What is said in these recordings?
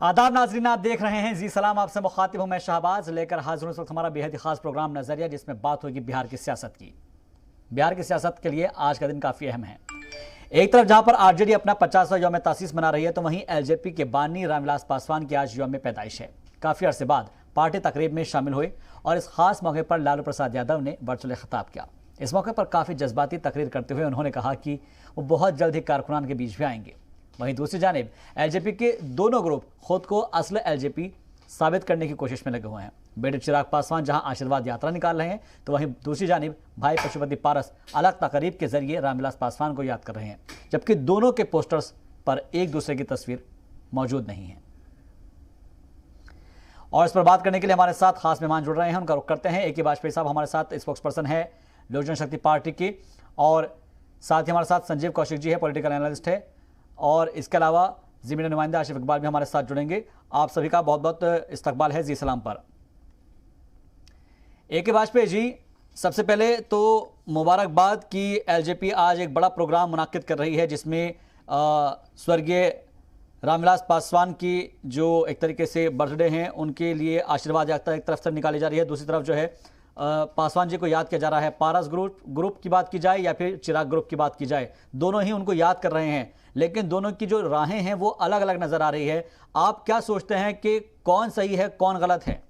आदाब नाजरीन, आप देख रहे हैं जी सलाम। आपसे मुखातिब हूं मैं शहबाज, लेकर हाजिर हूं इस वक्त हमारा बेहद ही खास प्रोग्राम नजरिया, जिसमें बात होगी बिहार की सियासत की। बिहार की सियासत के लिए आज का दिन काफी अहम है। एक तरफ जहां पर आरजेडी अपना 50वां यौम तासीस मना रही है, तो वहीं एलजेपी के बानी रामविलास पासवान की आज यौम पैदाइश है। काफी अरसे बाद पार्टी तकरीब में शामिल हुए और इस खास मौके पर लालू प्रसाद यादव ने वर्चुअली खिताब किया। इस मौके पर काफी जज्बाती तकरीर करते हुए उन्होंने कहा कि वो बहुत जल्द ही कारकुनान के बीच भी आएंगे। वहीं दूसरी जानिब एलजेपी के दोनों ग्रुप खुद को असल एलजेपी साबित करने की कोशिश में लगे हुए हैं। बेटे चिराग पासवान जहां आशीर्वाद यात्रा निकाल रहे हैं, तो वहीं दूसरी जानिब भाई पशुपति पारस अलग तकरीब के जरिए रामविलास पासवान को याद कर रहे हैं, जबकि दोनों के पोस्टर्स पर एक दूसरे की तस्वीर मौजूद नहीं है। और इस पर बात करने के लिए हमारे साथ खास मेहमान जुड़ रहे हैं। उनका रुख करते हैं। ए के वाजपेयी साहब हमारे साथ स्पोक्स पर्सन है लोक जनशक्ति पार्टी की, और साथ ही हमारे साथ संजीव कौशिक जी है, पॉलिटिकल एनालिस्ट है, और इसके अलावा जी मीडिया नुमाइंदा आशिफ इकबाल भी हमारे साथ जुड़ेंगे। आप सभी का बहुत बहुत इस्तकबाल है जी सलाम पर। ए के वाजपेयी जी, सबसे पहले तो मुबारकबाद कि एलजेपी आज एक बड़ा प्रोग्राम मुनाकिद कर रही है, जिसमें स्वर्गीय रामविलास पासवान की जो एक तरीके से बर्थडे हैं, उनके लिए आशीर्वाद यात्रा एक तरफ से निकाली जा रही है, दूसरी तरफ जो है पासवान जी को याद किया जा रहा है। पारस ग्रुप की बात की जाए या फिर चिराग ग्रुप की बात की जाए, दोनों ही उनको याद कर रहे हैं, लेकिन दोनों की जो राहें हैं वो अलग अलग नजर आ रही है। आप क्या सोचते हैं कि कौन सही है, कौन गलत है?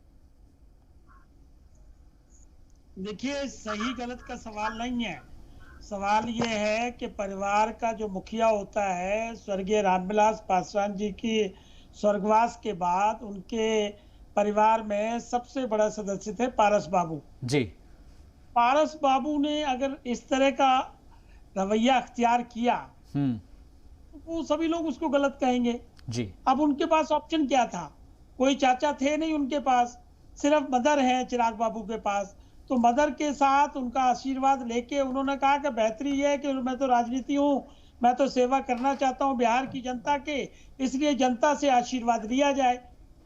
देखिए, सही गलत का सवाल नहीं है। सवाल ये है कि परिवार का जो मुखिया होता है, स्वर्गीय रामविलास पासवान जी की स्वर्गवास के बाद उनके परिवार में सबसे बड़ा सदस्य थे पारस बाबू जी। पारस बाबू ने अगर इस तरह का रवैया अख्तियार किया तो वो सभी लोग उसको गलत कहेंगे जी। अब उनके पास ऑप्शन क्या था? कोई चाचा थे नहीं उनके पास, सिर्फ मदर है चिराग बाबू के पास। तो मदर के साथ उनका आशीर्वाद लेके उन्होंने कहा कि बेहतरी ये है कि मैं तो राजनीति हूँ, मैं तो सेवा करना चाहता हूँ बिहार की जनता के, इसलिए जनता से आशीर्वाद लिया जाए।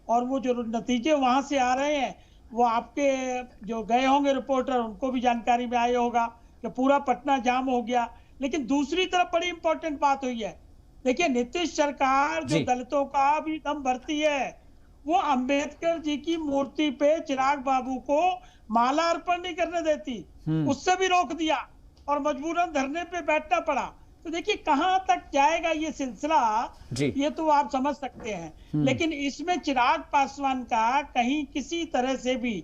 और वो जो नतीजे वहां से आ रहे हैं, वो आपके जो गए होंगे रिपोर्टर, उनको भी जानकारी में आया होगा कि पूरा पटना जाम हो गया। लेकिन दूसरी तरफ बड़ी इंपॉर्टेंट बात हुई है। देखिए, नीतीश सरकार जो दलितों का भी दम भरती है, वो अंबेडकर जी की मूर्ति पे चिराग बाबू को माला अर्पण नहीं करने देती, उससे भी रोक दिया और मजबूरन धरने पे बैठना पड़ा। तो देखिए कहां तक जाएगा ये सिलसिला, ये तो आप समझ सकते हैं। लेकिन इसमें चिराग पासवान का कहीं किसी तरह से भी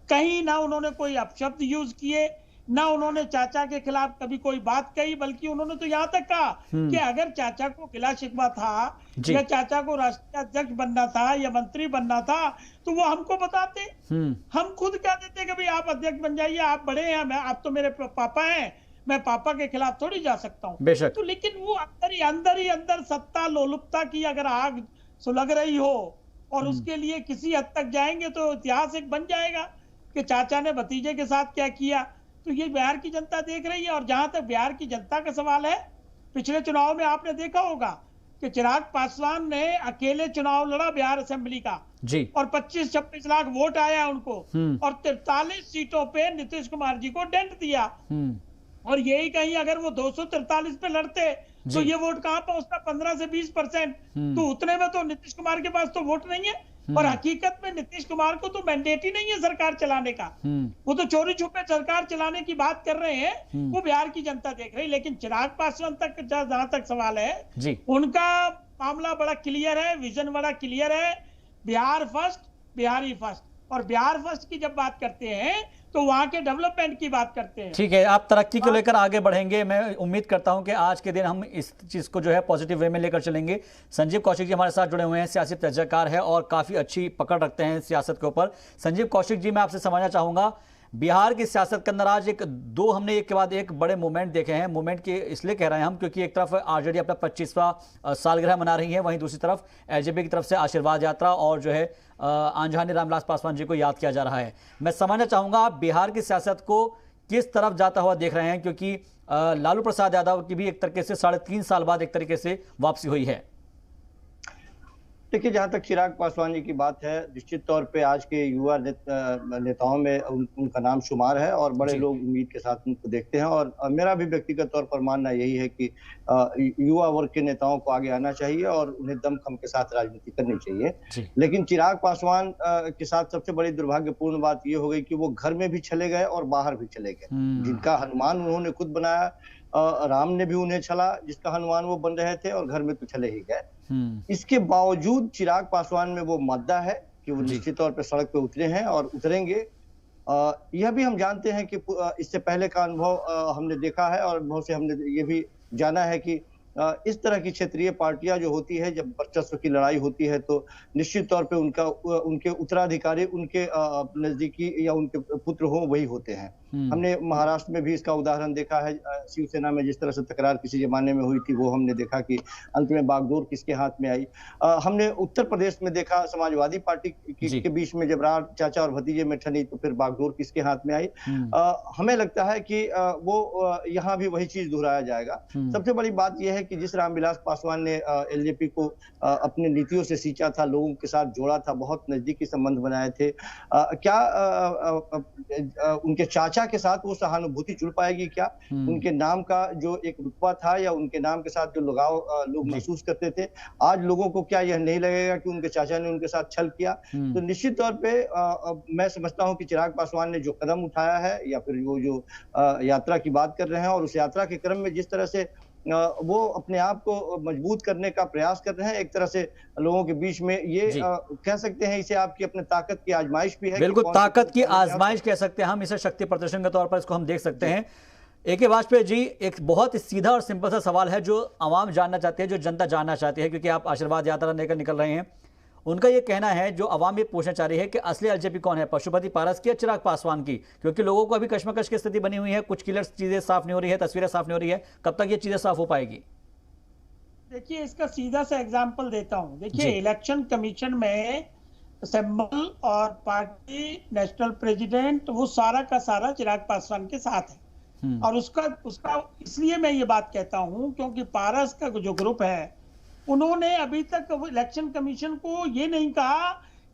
कहीं ना उन्होंने कोई अपशब्द यूज किए, ना उन्होंने चाचा के खिलाफ कभी कोई बात कही, बल्कि उन्होंने तो यहां तक कहा कि अगर चाचा को गिला शिकवा था या चाचा को राष्ट्रीय अध्यक्ष बनना था या मंत्री बनना था तो वो हमको बताते, हम खुद कह देते कि भाई आप अध्यक्ष बन जाइए, आप बड़े हैं, मैं आप तो मेरे पापा हैं, मैं पापा के खिलाफ थोड़ी जा सकता हूँ। तो लेकिन वो अंदर ही अंदर सत्ता लोलुपता की अगर आग सुलग रही हो और उसके लिए किसी हद तक जाएंगे तो इतिहास एक बन जाएगा कि चाचा ने भतीजे के साथ क्या किया। तो ये बिहार की जनता देख रही है। और जहां तक बिहार की जनता का सवाल है, पिछले चुनाव में आपने देखा होगा कि चिराग पासवान ने अकेले चुनाव लड़ा बिहार असेंबली का जी, और 25-26 लाख वोट आया उनको, और 43 सीटों पे नीतीश कुमार जी को डेंट दिया। और यही कहीं अगर वो 243 पे लड़ते तो ये वोट कहां पहुंचता? 15 से 20%। तो उतने में तो नीतीश कुमार के पास तो वोट नहीं है। और हकीकत में नीतीश कुमार को तो मैंडेट ही नहीं है सरकार चलाने का, वो तो चोरी छुपे सरकार चलाने की बात कर रहे हैं। वो बिहार की जनता देख रही। लेकिन चिराग पासवान तक जहां तक सवाल है, उनका मामला बड़ा क्लियर है, विजन बड़ा क्लियर है, बिहार फर्स्ट, बिहारी फर्स्ट। और बिहार फर्स्ट की जब बात करते हैं तो वहां के डेवलपमेंट की बात करते हैं। ठीक है, आप तरक्की को लेकर आगे बढ़ेंगे। मैं उम्मीद करता हूं कि आज के दिन हम इस चीज को जो है पॉजिटिव वे में लेकर चलेंगे। संजीव कौशिक जी हमारे साथ जुड़े हुए हैं, सियासी तजज़्बाकार है और काफी अच्छी पकड़ रखते हैं सियासत के ऊपर। संजीव कौशिक जी, मैं आपसे समझना चाहूंगा, बिहार की सियासत के अंदर आज दो हमने एक के बाद एक बड़े मूवमेंट देखे हैं। मूवमेंट की इसलिए कह रहे हैं हम क्योंकि एक तरफ आरजेडी अपना 25वां सालगिरह मना रही है, वहीं दूसरी तरफ एलजेपी की तरफ से आशीर्वाद यात्रा और जो है आंजहानी रामविलास पासवान जी को याद किया जा रहा है। मैं समझना चाहूंगा आप बिहार की सियासत को किस तरफ जाता हुआ देख रहे हैं, क्योंकि लालू प्रसाद यादव की भी एक तरीके से 3.5 साल बाद एक तरीके से वापसी हुई है। देखिए, जहाँ तक चिराग पासवान जी की बात है, निश्चित तौर पे आज के युवा नेताओं में उनका नाम शुमार है और बड़े जी। लोग उम्मीद के साथ उनको देखते हैं। और मेरा भी व्यक्तिगत तौर पर मानना यही है कि युवा वर्ग के नेताओं को आगे आना चाहिए और उन्हें दमखम के साथ राजनीति करनी चाहिए। जी। लेकिन चिराग पासवान के साथ सबसे बड़ी दुर्भाग्यपूर्ण बात ये हो गई कि वो घर में भी चले गए और बाहर भी चले गए। जिनका हनुमान उन्होंने खुद बनाया, राम ने भी उन्हें छला, जिसका हनुमान वो बन रहे थे, और घर में तो चले ही गए। इसके बावजूद चिराग पासवान में वो मादा है कि वो निश्चित तौर पे सड़क पे उतरे हैं और उतरेंगे। यह भी हम जानते हैं कि इससे पहले का अनुभव हमने देखा है और अनुभव से हमने ये भी जाना है कि इस तरह की क्षेत्रीय पार्टियां जो होती है, जब वर्चस्व की लड़ाई होती है तो निश्चित तौर पे उनके उत्तराधिकारी उनके नजदीकी या उनके पुत्र हो वही होते हैं। हमने महाराष्ट्र में भी इसका उदाहरण देखा है। शिवसेना में जिस तरह से तकरार किसी जमाने में हुई थी, वो हमने देखा कि अंत में बागडोर किसके हाथ में आई। हमने उत्तर प्रदेश में देखा, समाजवादी पार्टी के बीच में जब राज चाचा और भतीजे में ठनी तो फिर बागडोर किसके हाथ में आई। हमें लगता है कि वो यहाँ भी वही चीज दोहराया जाएगा। सबसे बड़ी बात यह है कि जिस रामविलास पासवान ने एलजेपी को अपनी नीतियों से सींचा था, लोगों के साथ जोड़ा था, बहुत नजदीकी संबंध बनाए थे, क्या उनके चाचा के साथ वो सहानुभूति जुड़ पाएगी? क्या उनके नाम का जो एक रुतबा था या उनके नाम के साथ जो लगाव लोग महसूस करते थे, आज लोगों को क्या यह नहीं लगेगा कि उनके चाचा ने उनके साथ छल किया? तो निश्चित तौर पे मैं समझता हूं कि चिराग पासवान ने जो कदम उठाया है या फिर वो जो यात्रा की बात कर रहे हैं और उस यात्रा के क्रम में जिस तरह से वो अपने आप को मजबूत करने का प्रयास कर रहे हैं, एक तरह से लोगों के बीच में ये कह सकते हैं, इसे आपकी अपने ताकत की आजमाइश भी है। बिल्कुल, ताकत की आजमाइश कह सकते हैं हम इसे, शक्ति प्रदर्शन के तौर पर इसको हम देख सकते हैं। ए.के. वाजपेयी जी, एक बहुत सीधा और सिंपल सा सवाल है जो आवाम जानना चाहती है, जो जनता जानना चाहती है, क्योंकि आप आशीर्वाद यात्रा लेकर निकल रहे हैं। उनका ये कहना है, जो आवाम ये पूछना चाह रही है कि असली एलजेपी कौन है, पशुपति पारस की या चिराग पासवान की? क्योंकि लोगों को अभी कश्मकश की स्थिति बनी हुई है, कुछ क्लियर चीजें साफ नहीं हो रही है, तस्वीरें साफ नहीं हो रही है। कब तक ये चीजें साफ हो पाएगी? देखिए, इसका सीधा सा एग्जांपल देता हूं। देखिए, इलेक्शन कमीशन में सिंबल और पार्टी नेशनल प्रेसिडेंट वो सारा का सारा चिराग पासवान के साथ है। और उसका इसलिए मैं ये बात कहता हूं क्योंकि पारस का जो ग्रुप है, उन्होंने अभी तक इलेक्शन कमीशन को ये नहीं कहा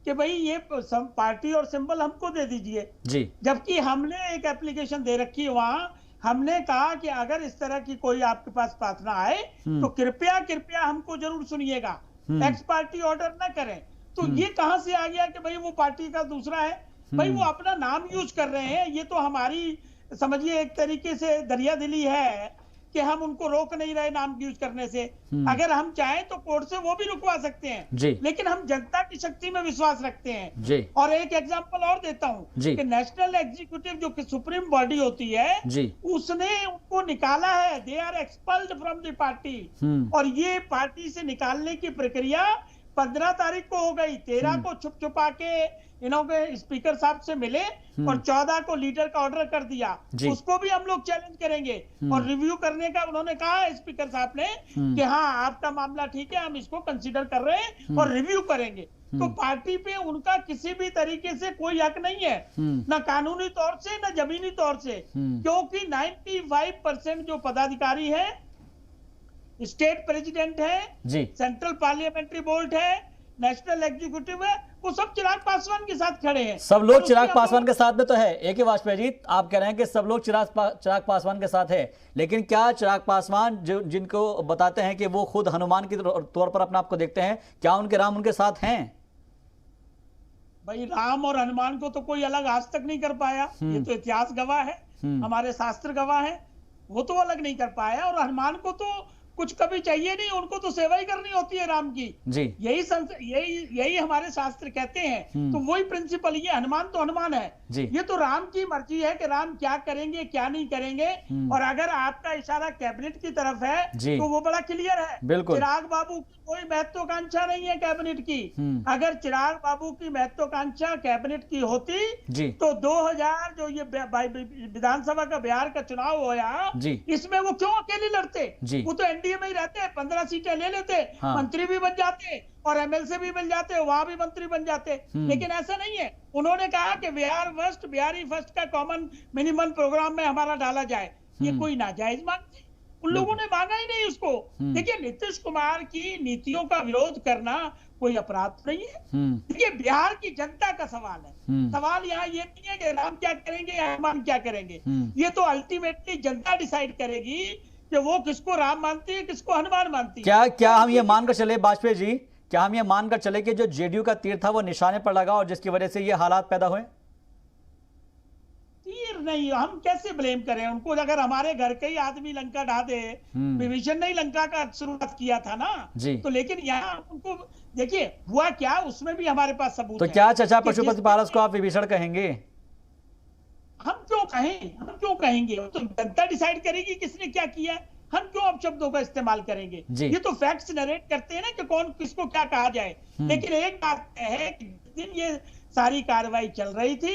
कि भाई ये पार्टी और सिंबल हमको दे दीजिए जी। जबकि हमने एक एप्लीकेशन दे रखी है, वहां हमने कहा कि अगर इस तरह की कोई आपके पास प्रार्थना आए तो कृपया हमको जरूर सुनिएगा, एक्स पार्टी ऑर्डर ना करें। तो ये कहां से आ गया कि भाई वो पार्टी का दूसरा है? भाई वो अपना नाम यूज कर रहे हैं। ये तो हमारी समझिए एक तरीके से दरियादिली है कि हम उनको रोक नहीं रहे नाम यूज करने से। अगर हम चाहें तो कोर्ट से वो भी रुकवा सकते हैं, लेकिन हम जनता की शक्ति में विश्वास रखते हैं। और एक एग्जांपल और देता हूं कि नेशनल एग्जीक्यूटिव जो कि सुप्रीम बॉडी होती है, उसने उनको निकाला है। They are expelled from the party. और ये पार्टी से निकालने की प्रक्रिया 15 तारीख को हो गई। 13 को छुप छुपा के इन्होंने स्पीकर साहब से मिले और 14 को लीडर का ऑर्डर कर दिया। उसको भी हम लोग चैलेंज करेंगे और रिव्यू करने का उन्होंने कहा है स्पीकर साहब ने कि हाँ, आपका मामला ठीक है, हम इसको कंसीडर कर रहे हैं और रिव्यू करेंगे। तो पार्टी पे उनका किसी भी तरीके से कोई हक नहीं है, ना कानूनी तौर से ना जमीनी तौर से, क्योंकि 95% जो पदाधिकारी है, स्टेट प्रेसिडेंट है, सेंट्रल पार्लियामेंट्री बोर्ड है, नेशनल एग्जीक्यूटिव है, वो सब चिराग पासवान के साथ खड़े हैं। सब लोग चिराग पासवान के साथ में तो है। ए.के. वाजपेयी जी, आप कह रहे हैं कि सब लोग चिराग पासवान के साथ है, लेकिन क्या चिराग पासवान जिनको बताते हैं कि वो खुद हनुमान के तौर पर अपने आप को देखते हैं, क्या उनके राम उनके साथ हैं? भाई, राम और हनुमान को तो कोई अलग आज तक नहीं कर पाया। ये तो इतिहास गवाह है, हमारे शास्त्र गवाह है, वो तो अलग नहीं कर पाया। और हनुमान को तो कुछ कभी चाहिए नहीं, उनको तो सेवा ही करनी होती है राम की जी। यही हमारे शास्त्र कहते हैं। तो वही प्रिंसिपल, ये हनुमान तो हनुमान है जी। ये तो राम की मर्जी है कि राम क्या करेंगे क्या नहीं करेंगे। और अगर आपका इशारा कैबिनेट की तरफ है तो वो बड़ा क्लियर है। चिराग बाबू की कोई महत्वाकांक्षा नहीं है कैबिनेट की। अगर चिराग बाबू की महत्वाकांक्षा कैबिनेट की होती तो 2000 जो ये विधानसभा का बिहार का चुनाव होया, इसमें वो क्यों अकेले लड़ते? वो तो एनडीए में ही रहते, 15 सीटें ले लेते, मंत्री भी बन जाते और एमएलसी भी मिल जाते, वहां भी मंत्री बन जाते। लेकिन ऐसा नहीं है। उन्होंने कहा कि बिहारी फर्स्ट का कॉमन मिनिमम प्रोग्राम में हमारा डाला जाए। ये कोई नाजायज मांग थी? उन लोगों ने मांगा ही नहीं उसको। देखिए, नीतीश कुमार की नीतियों का विरोध करना कोई अपराध नहीं है। देखिए, बिहार की जनता का सवाल है। सवाल यहाँ ये नहीं है कि राम क्या करेंगे या हनुमान क्या करेंगे। ये तो अल्टीमेटली जनता डिसाइड करेगी कि वो किसको राम मानती है, किसको हनुमान मानती है। क्या हम ये मानकर चले वाजपेयी जी, क्या हम ये मानकर चले कि जो जेडीयू का तीर था वो निशाने पर लगा और जिसकी वजह से ये हालात पैदा हुए? तीर नहीं, हम कैसे ब्लेम करें उनको, अगर हमारे घर के ही आदमी लंका ढा दे। विभीषण ने ही लंका का शुरुआत किया था ना जी। तो लेकिन यहाँ उनको देखिए हुआ क्या, उसमें भी हमारे पास सबूत तो है। क्या चचा पशुपति पारस को आप विभीषण कहेंगे? हम क्यों कहेंगे, तो जनता डिसाइड करेगी किसने क्या किया है। हम क्यों अब शब्दों का इस्तेमाल करेंगे? ये तो फैक्ट्स नरेट करते हैं ना कि कौन किसको क्या कहा जाए। लेकिन एक बात है कि जिस दिन ये सारी कार्रवाई चल रही थी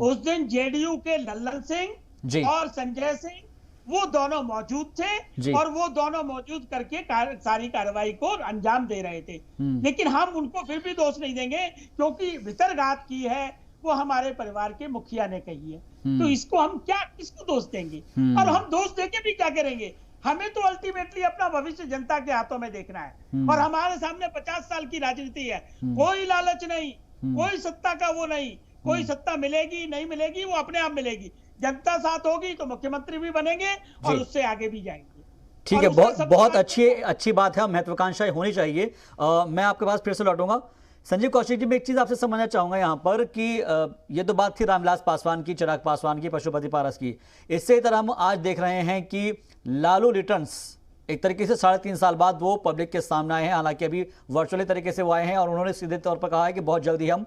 उस दिन जेडीयू के लल्लन सिंह और संजय सिंह वो दोनों मौजूद थे और वो दोनों मौजूद करके सारी कार्रवाई को अंजाम दे रहे थे। लेकिन हम उनको फिर भी दोष नहीं देंगे क्योंकि भितरघात की है वो हमारे परिवार के मुखिया ने कही है। तो इसको हम क्या किसको दोष देंगे? और हम दोष देके भी क्या करेंगे? हमें तो अल्टीमेटली अपना भविष्य जनता के हाथों में देखना है और हमारे सामने 50 साल की राजनीति है। कोई लालच नहीं, कोई सत्ता का वो नहीं, कोई सत्ता मिलेगी नहीं मिलेगी वो अपने आप मिलेगी। जनता साथ होगी तो मुख्यमंत्री भी बनेंगे और उससे आगे भी जाएंगे। ठीक है, बहुत अच्छी बात है, महत्वाकांक्षाएं होनी चाहिए। मैं आपके पास फिर से लौटूंगा। संजीव कौशिक जी, मैं एक चीज आपसे समझना चाहूंगा यहाँ पर कि ये तो बात थी रामविलास पासवान की, चिराग पासवान की, पशुपति पारस की। इससे तरह हम आज देख रहे हैं कि लालू रिटर्न्स एक तरीके से 3.5 साल बाद वो पब्लिक के सामने आए हैं। हालांकि अभी वर्चुअली तरीके से वो आए हैं और उन्होंने सीधे तौर पर कहा है कि बहुत जल्दी हम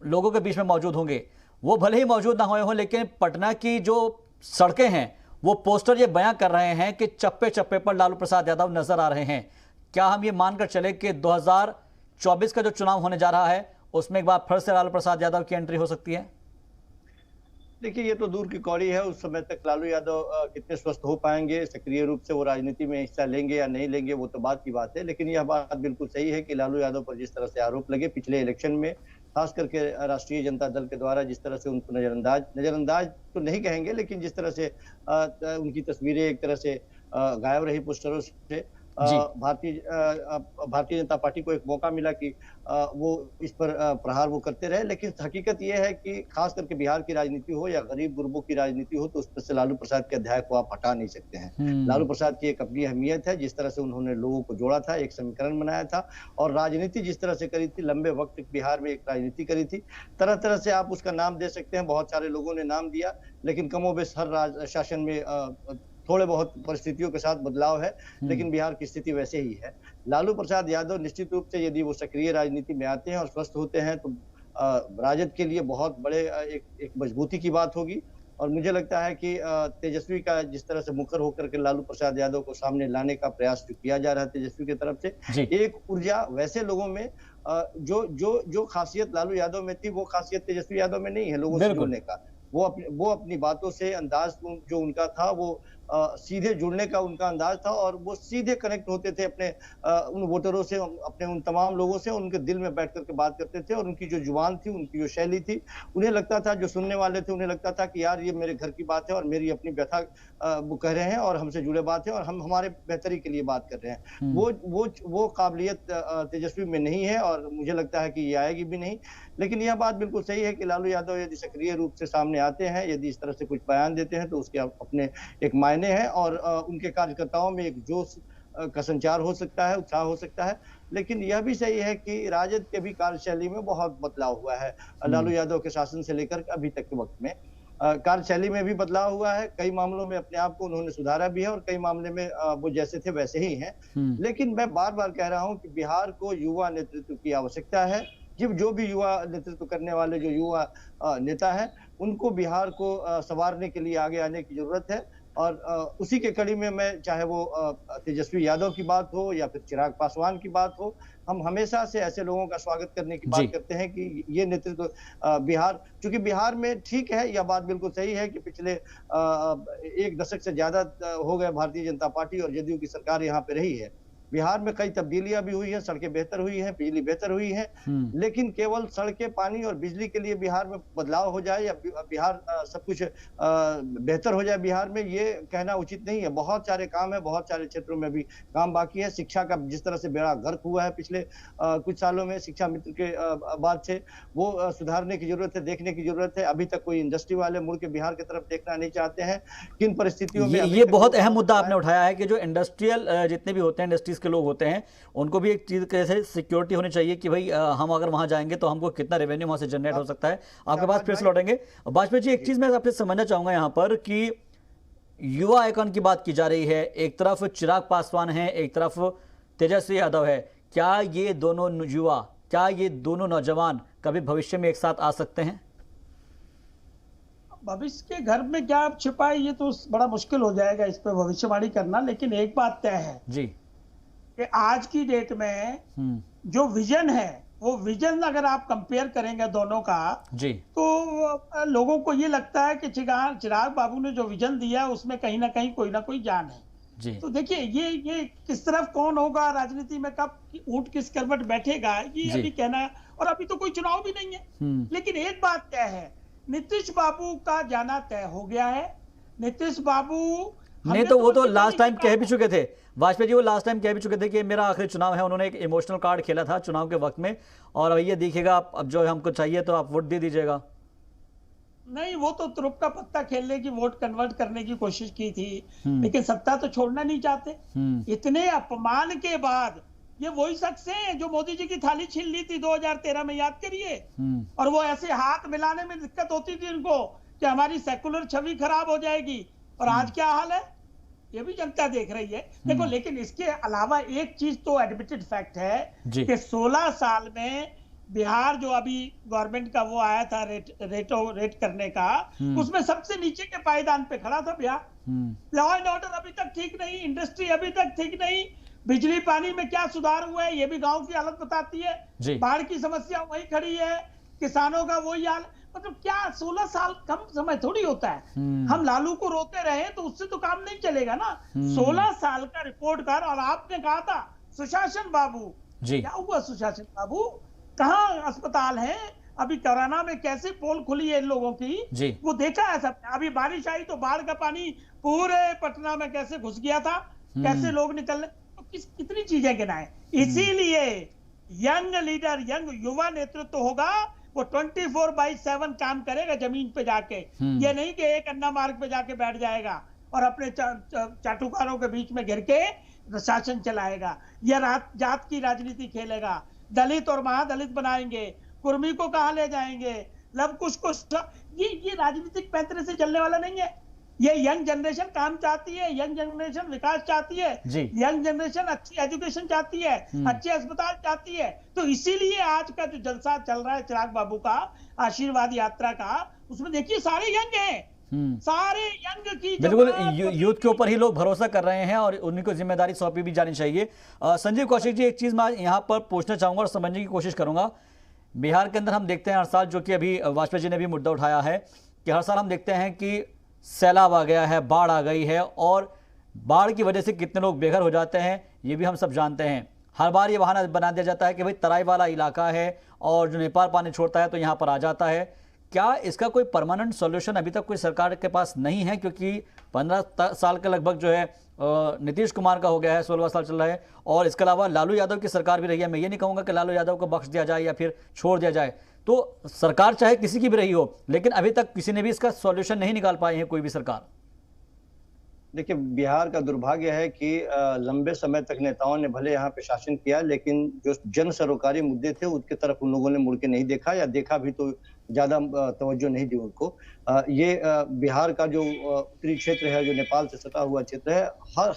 लोगों के बीच में मौजूद होंगे। वो भले ही मौजूद ना हुए हों लेकिन पटना की जो सड़कें हैं वो पोस्टर ये बयां कर रहे हैं कि चप्पे चप्पे पर लालू प्रसाद यादव नजर आ रहे हैं। क्या हम ये मानकर चले कि 2024 का जो चुनाव होने जा रहा है उसमें एक बार फिर से लालू प्रसाद यादव की एंट्री हो सकती है? देखिए, ये तो दूर की कौड़ी है। उस समय तक लालू यादव कितने स्वस्थ हो पाएंगे, सक्रिय रूप से वो राजनीति में हिस्सा लेंगे या नहीं लेंगे, वो तो बात की बात है। लेकिन यह बात बिल्कुल सही है कि लालू यादव पर जिस तरह से आरोप लगे पिछले इलेक्शन में, खास करके राष्ट्रीय जनता दल के द्वारा जिस तरह से उनको नजरअंदाज तो नहीं कहेंगे लेकिन जिस तरह से उनकी तस्वीरें एक तरह से गायब रही पोस्टरों से, भारतीय जनता पार्टी को एक मौका मिला कि वो इस पर प्रहार वो करते रहे। लेकिन हकीकत ये है कि खास करके बिहार की राजनीति हो या गरीब गुरबों की राजनीति हो तो उस पर से लालू प्रसाद के अध्याय को आप हटा नहीं सकते हैं। लालू प्रसाद की एक अपनी अहमियत है, जिस तरह से उन्होंने लोगों को जोड़ा था, एक समीकरण बनाया था और राजनीति जिस तरह से करी थी, लंबे वक्त तक बिहार में एक राजनीति करी थी। तरह तरह से आप उसका नाम दे सकते हैं, बहुत सारे लोगों ने नाम दिया लेकिन कमोबेश हर शासन में थोड़े बहुत परिस्थितियों के साथ बदलाव है लेकिन बिहार की स्थिति वैसे ही है। लालू प्रसाद यादव निश्चित रूप से यदि वो सक्रिय राजनीति में आते हैं और स्वस्थ होते हैं तो राजद के लिए बहुत बड़े एक मजबूती की बात होगी। और मुझे लगता है कि तेजस्वी का जिस तरह से मुखर होकर के लालू प्रसाद यादव को सामने लाने का प्रयास जो किया जा रहा है तेजस्वी की तरफ से, एक ऊर्जा वैसे लोगों में जो खासियत लालू यादव में थी वो खासियत तेजस्वी यादव में नहीं है लोगों से जुड़ने का। वो अपनी बातों से अंदाज जो उनका था वो सीधे जुड़ने का उनका अंदाज था और वो सीधे कनेक्ट होते थे अपने उन वोटरों से, अपने उन तमाम लोगों से, उनके दिल में बैठ करके बात करते थे और उनकी जो जुबान थी, उनकी जो शैली थी, उन्हें लगता था, जो सुनने वाले थे उन्हें लगता था कि यार ये मेरे घर की बात है और मेरी अपनी व्यथा वो कह रहे हैं और हमसे जुड़े बात है और हम हमारे बेहतरी के लिए बात कर रहे हैं। वो काबिलियत तेजस्वी में नहीं है और मुझे लगता है कि ये आएगी भी नहीं। लेकिन यह बात बिल्कुल सही है कि लालू यादव यदि सक्रिय रूप से सामने आते हैं, यदि इस तरह से कुछ बयान देते हैं तो उसके अपने एक मायने हैं और उनके कार्यकर्ताओं में एक जोश का संचार हो सकता है, उत्साह हो सकता है। लेकिन यह भी सही है कि राजद के भी कार्यशैली में बहुत बदलाव हुआ है लालू यादव के शासन से लेकर अभी तक के वक्त में। कार्यशैली में भी बदलाव हुआ है, कई मामलों में अपने आप को उन्होंने सुधारा भी है और कई मामले में वो जैसे थे वैसे ही हैं। लेकिन मैं बार बार कह रहा हूं कि बिहार को युवा नेतृत्व की आवश्यकता है। जो भी युवा नेतृत्व करने वाले जो युवा नेता है उनको बिहार को संवारने के लिए आगे आने की जरूरत है और उसी के कड़ी में मैं चाहे वो तेजस्वी यादव की बात हो या फिर चिराग पासवान की बात हो, हम हमेशा से ऐसे लोगों का स्वागत करने की बात करते हैं कि ये नेतृत्व बिहार, चूंकि बिहार में ठीक है, यह बात बिल्कुल सही है कि पिछले 1 दशक से ज्यादा हो गए भारतीय जनता पार्टी और जदयू की सरकार यहाँ पे रही है। बिहार में कई तब्दीलियां भी हुई है, सड़कें बेहतर हुई हैं, बिजली बेहतर हुई है, लेकिन केवल सड़कें, पानी और बिजली के लिए बिहार में बदलाव हो जाए या बिहार सब कुछ बेहतर हो जाए बिहार में, ये कहना उचित नहीं है। बहुत सारे काम है, बहुत सारे क्षेत्रों में भी काम बाकी है। शिक्षा का जिस तरह से बेड़ा गर्क हुआ है पिछले कुछ सालों में, शिक्षा मित्र के बाद से, वो सुधारने की जरूरत है, देखने की जरूरत है। अभी तक कोई इंडस्ट्री वाले मुड़ के बिहार की तरफ देखना नहीं चाहते हैं। किन परिस्थितियों में ये बहुत अहम मुद्दा आपने उठाया है कि जो इंडस्ट्रियल जितने भी होते हैं, इंडस्ट्रीज के लोग होते हैं, उनको भी एक चीज कैसे सिक्योरिटी होनी चाहिए कि भाई हम अगर वहां जाएंगे तो हमको कितना रेवेन्यू वहां से जनरेट हो सकता है। आपके पास फिर से लौटेंगे। वाजपेयी जी, एक चीज मैं आपसे समझना चाहूंगा यहाँ पर कि युवा आइकॉन की बात की जा रही है, एक तरफ चिराग पासवान है, एक तरफ तेजस्वी यादव है। क्या ये दोनों युवा, क्या ये दोनों नौजवान कभी भविष्य में एक साथ आ सकते हैं? भविष्य के घर में क्या छिपा है, ये तो बड़ा मुश्किल हो जाएगा इस पे भविष्यवाणी करना। लेकिन एक बात तय है जी कि आज की डेट में जो विजन है, वो विजन अगर आप कंपेयर करेंगे दोनों का जी, तो लोगों को ये लगता है कि चिराग बाबू ने जो विजन दिया उसमें कहीं ना कहीं कोई ना कोई जान है जी। तो देखिए ये किस तरफ कौन होगा राजनीति में, कब ऊंट किस करवट बैठेगा, ये अभी कहना है। और अभी तो कोई चुनाव भी नहीं है। लेकिन एक बात तय है, नीतीश बाबू का जाना तय हो गया है। नीतीश बाबू नहीं तो वो तो लास्ट टाइम कह भी चुके थे, वाजपेयी जी वो लास्ट टाइम कह भी चुके थे कि मेरा आखिरी चुनाव है। उन्होंने एक इमोशनल कार्ड खेला था चुनाव के वक्त में, और ये दिखेगा अब जो हमको चाहिए तो आप वोट दे दीजिएगा। नहीं, वो तो तुरुप का पत्ता खेलने की, वोट कन्वर्ट करने की कोशिश की थी, लेकिन सत्ता तो छोड़ना नहीं चाहते। इतने अपमान के बाद ये वही शख्स हैं जो मोदी जी की थाली छीन ली थी 2013 में, याद करिए। और वो ऐसे हाथ मिलाने में दिक्कत होती थी उनको कि हमारी सेकुलर छवि खराब हो जाएगी। और आज क्या हाल है ये भी जनता देख रही है। देखो, लेकिन इसके अलावा एक चीज तो एडमिटेड फैक्ट है कि 16 साल में बिहार जो अभी गवर्नमेंट का वो आया था रेट करने का, उसमें सबसे नीचे के पायदान पे खड़ा था बिहार। लॉ एंड ऑर्डर अभी तक ठीक नहीं, इंडस्ट्री अभी तक ठीक नहीं, बिजली पानी में क्या सुधार हुआ है ये भी गांव की हालत बताती है। बाढ़ की समस्या वही खड़ी है, किसानों का वही हाल। मतलब क्या 16 साल कम समय थोड़ी होता है। हम लालू को रोते रहे तो उससे तो काम नहीं चलेगा ना। 16 साल का रिपोर्ट कर। और आपने कहा था सुशासन बाबू, क्या हुआ सुशासन बाबू? कहाँ अस्पताल है? अभी कोरोना में कैसे पोल खुली है इन लोगों की, वो देखा है सबने। अभी बारिश आई तो बाढ़ का पानी पूरे पटना में कैसे घुस गया था, कैसे लोग निकलने, तो कितनी चीजें गिनाए। इसीलिए यंग लीडर, यंग युवा नेतृत्व होगा, वो 24/7 काम करेगा जमीन पे जाके। ये नहीं कि एक अन्ना मार्ग पे जाके बैठ जाएगा और अपने चाटुकारों के बीच में घिर के शासन चलाएगा, या जात की राजनीति खेलेगा। दलित और महादलित बनाएंगे, कुर्मी को कहां ले जाएंगे, लव कुश को, ये राजनीतिक पैंतरे से चलने वाला नहीं है। ये यंग जनरेशन काम चाहती है, यंग जनरेशन विकास चाहती है, यंग जनरेशन अच्छी एजुकेशन चाहती है, अच्छे अस्पताल चाहती है। तो इसीलिए आज का जो जलसा चल रहा है चिराग बाबू का, आशीर्वाद यात्रा का, उसमें देखिए सारे यंग हैं, सारे यंग की। बिल्कुल, यूथ के ऊपर ही लोग भरोसा कर रहे हैं और उन्हीं को जिम्मेदारी सौंपी भी जानी चाहिए। संजीव कौशिक जी, एक चीज मैं यहाँ पर पूछना चाहूंगा और समझने की कोशिश करूंगा। बिहार के अंदर हम देखते हैं हर साल, जो कि अभी वाजपेयी जी ने भी मुद्दा उठाया है, कि हर साल हम देखते हैं कि सैलाब आ गया है, बाढ़ आ गई है, और बाढ़ की वजह से कितने लोग बेघर हो जाते हैं ये भी हम सब जानते हैं। हर बार ये बहाना बना दिया जाता है कि भाई तराई वाला इलाका है और जो नेपाल पानी छोड़ता है तो यहाँ पर आ जाता है। क्या इसका कोई परमानेंट सॉल्यूशन अभी तक कोई सरकार के पास नहीं है? क्योंकि 15 साल के लगभग जो है नीतीश कुमार का हो गया है, 16वां साल चल रहा है, और इसके अलावा लालू यादव की सरकार भी रही है। मैं ये नहीं कहूँगा कि लालू यादव को बख्श दिया जाए या फिर छोड़ दिया जाए, तो सरकार चाहे किसी की भी रही हो, लेकिन अभी तक किसी ने भी इसका सॉल्यूशन नहीं निकाल पाई है कोई भी सरकार। देखिए, बिहार का दुर्भाग्य है कि लंबे समय तक नेताओं ने भले यहाँ पे शासन किया, लेकिन जो जन सरोकारी मुद्दे थे उसके तरफ उन लोगों ने मुड़ के नहीं देखा, या देखा भी तो ज्यादा तवज्जो नहीं दी उनको। ये बिहार का जो उत्तरी क्षेत्र है, जो नेपाल से सटा हुआ क्षेत्र है,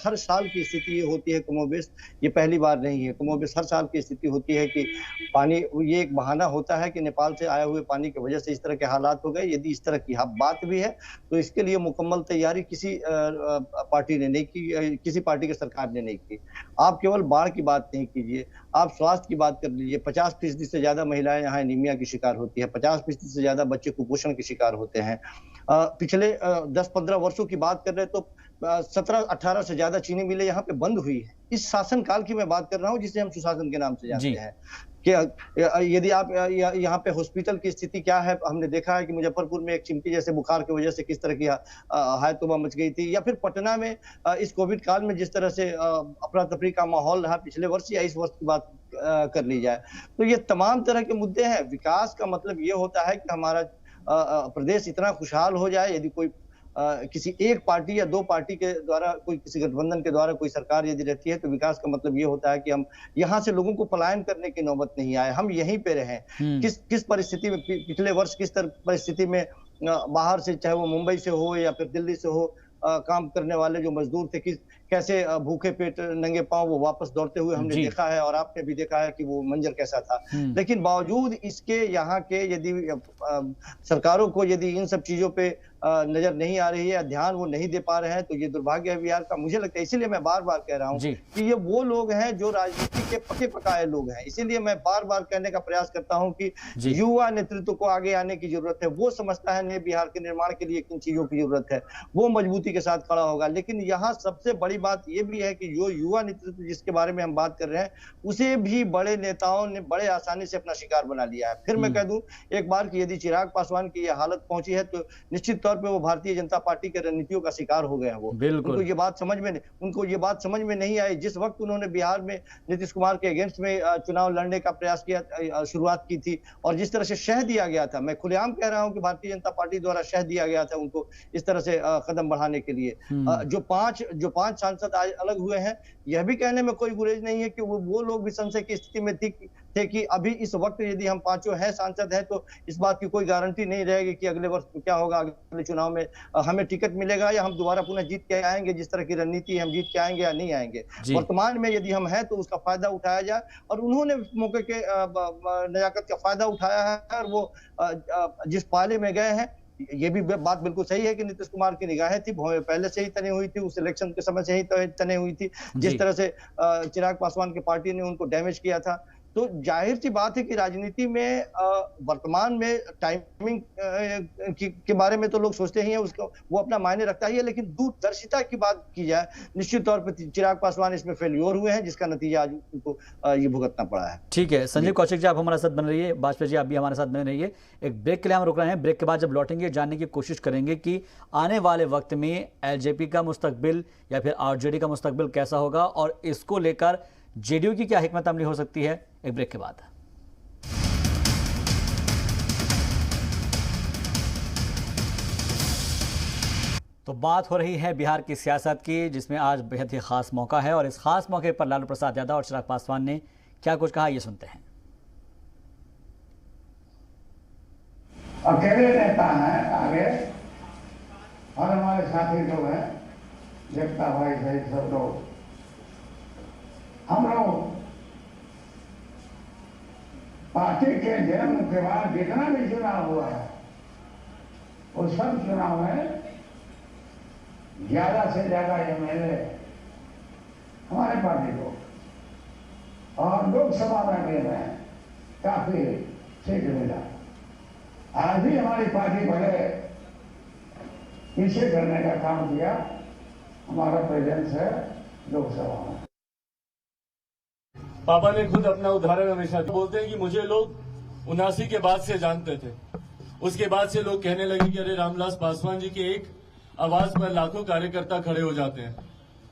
हर साल की स्थिति ये होती है कमोबेश, ये पहली बार नहीं है। कमोबेश हर साल की स्थिति होती है कि पानी, ये एक बहाना होता है कि नेपाल से आए हुए पानी की वजह से इस तरह के हालात हो गए। यदि इस तरह की बात भी है तो इसके लिए मुकम्मल तैयारी किसी पार्टी ने नहीं की, किसी पार्टी की सरकार ने नहीं की। आप केवल बाढ़ की बात नहीं कीजिए, आप स्वास्थ्य की बात कर लीजिए। 50% से ज्यादा महिलाएं यहाँ एनीमिया की शिकार होती है, 50% से ज्यादा बच्चे कुपोषण के शिकार होते हैं। पिछले 10-15 वर्षों की बात कर रहे हैं तो 17-18 से ज्यादा चीनी मिलें यहाँ पे बंद हुई है। इस शासन काल की मैं बात कर रहा हूँ जिसे हम सुशासन के नाम से जानते हैं। कि यदि आप यहाँ पे हॉस्पिटल की स्थिति क्या है, हमने देखा है कि मुजफ्फरपुर में एक चिमटी जैसे बुखार की वजह से किस तरह की हाय तौबा मच गई थी, या फिर पटना में इस कोविड काल में जिस तरह से अफरा तफरी का माहौल रहा पिछले वर्ष या इस वर्ष की बात कर ली जाए, तो ये तमाम तरह के मुद्दे हैं। विकास का मतलब ये होता है कि हमारा प्रदेश इतना खुशहाल हो जाए। यदि कोई किसी एक पार्टी या दो पार्टी के द्वारा, कोई किसी गठबंधन के द्वारा कोई सरकार यदि रहती है, तो विकास का मतलब ये होता है कि हम यहाँ से लोगों को पलायन करने की नौबत नहीं आए, हम यहीं पे रहें। किस परिस्थिति में पिछले वर्ष किस तरह परिस्थिति में बाहर से, चाहे वो मुंबई से हो या फिर दिल्ली से हो, काम करने वाले जो मजदूर थे कैसे भूखे पेट नंगे पांव वो वापस दौड़ते हुए हमने देखा है, और आपने भी देखा है कि वो मंजर कैसा था। लेकिन बावजूद इसके यहाँ के यदि सरकारों को यदि इन सब चीजों पे नजर नहीं आ रही है, ध्यान वो नहीं दे पा रहे हैं, तो ये दुर्भाग्य है बिहार का। मुझे लगता है, इसीलिए मैं बार बार कह रहा हूँ कि ये वो लोग हैं जो राजनीति के पके पकाए लोग हैं। इसीलिए मैं बार बार कहने का प्रयास करता हूँ कि युवा नेतृत्व को आगे आने की जरूरत है। वो समझता है नए बिहार के निर्माण के लिए किन चीजों की जरूरत है, वो मजबूती के साथ खड़ा होगा। लेकिन यहाँ सबसे बड़ी बात ये भी है कि जो युवा नेतृत्व जिसके बारे में हम बात कर रहे हैं, उसे भी बड़े नेताओं ने बड़े आसानी से अपना शिकार बना लिया है। फिर मैं कह दूं एक बार कि यदि चिराग पासवान की यह हालत पहुंची है, तो निश्चित तौर पे वो भारतीय जनता पार्टी के रणनीतियों का शिकार हो गए हैं। उनको ये बात समझ में नहीं आई। जिस वक्त उन्होंने बिहार में नीतीश कुमार के अगेंस्ट में चुनाव लड़ने का प्रयास किया, शुरुआत की थी, और जिस तरह से शह दिया गया था, मैं खुलेआम कह रहा हूं कि भारतीय जनता पार्टी द्वारा शह दिया गया था उनको इस तरह से कदम बढ़ाने के लिए। जो पांच सांसद आज अलग हुए हैं, यह भी कहने में कोई गुरेज नहीं है कि वो लोग भी संशय की स्थिति में थे कि अभी इस वक्त यदि हम पांचों हैं सांसद हैं, तो इस बात की कोई गारंटी नहीं रहेगी कि अगले वर्ष क्या होगा, अगले चुनाव में हमें टिकट मिलेगा या हम दोबारा पुनः जीत के आएंगे। जिस तरह की रणनीति हम जीत के आएंगे या नहीं आएंगे, वर्तमान में यदि हम हैं तो उसका फायदा उठाया जाए। और उन्होंने मौके के नजाकत का फायदा उठाया है, और वो जिस पाले में गए हैं, ये भी बात बिल्कुल सही है कि नीतीश कुमार की निगाहें थी पहले से ही तनी हुई थी, उस इलेक्शन के समय से ही तने हुई थी। जिस तरह से चिराग पासवान की पार्टी ने उनको डैमेज किया था, तो जाहिर सी बात है कि राजनीति में वर्तमान में टाइमिंग के बारे में तो लोग सोचते ही हैं, उसको वो अपना मायने रखता ही है। लेकिन दूरदर्शिता की बात की जाए, निश्चित तौर पर चिराग पासवान इसमें फेल्योर हुए हैं, जिसका नतीजा आज उनको ये भुगतना पड़ा है। ठीक है, संजीव कौशिक जी आप हमारे साथ बन रहिए, वाजपेयी जी आप भी हमारे साथ बने रहिए। एक ब्रेक के लिए हम रुक रहे हैं। ब्रेक के बाद जब लौटेंगे जानने की कोशिश करेंगे कि आने वाले वक्त में एलजेपी का मुस्तकबिल या फिर आरजेडी का मुस्तकबिल कैसा होगा, और इसको लेकर जेडीयू की क्या हिकमत अमली हो सकती है। एक ब्रेक के बाद। तो बात हो रही है बिहार की सियासत की, जिसमें आज बेहद ही खास मौका है, और इस खास मौके पर लालू प्रसाद यादव और चिराग पासवान ने क्या कुछ कहा, ये सुनते हैं। अकेले नेता हैं आगे, और हमारे साथी लोग हैं, जगता भाई सहित सब लोग। हम लोग पार्टी के जन्म के बाद जितना भी चुनाव हुआ है, उस सब चुनाव में ज्यादा से ज्यादा एमएलए हमारे पार्टी को, और लोकसभा में भी हमें काफी सीट मिला। आज भी हमारी पार्टी भले पीछे करने का काम किया, हमारा प्रेजेंस है लोकसभा में। पापा ने खुद अपना उदाहरण हमेशा बोलते हैं कि मुझे लोग 79 के बाद से जानते थे। उसके बाद से लोग कहने लगे कि अरे रामविलास पासवान जी के एक आवाज पर लाखों कार्यकर्ता खड़े हो जाते हैं,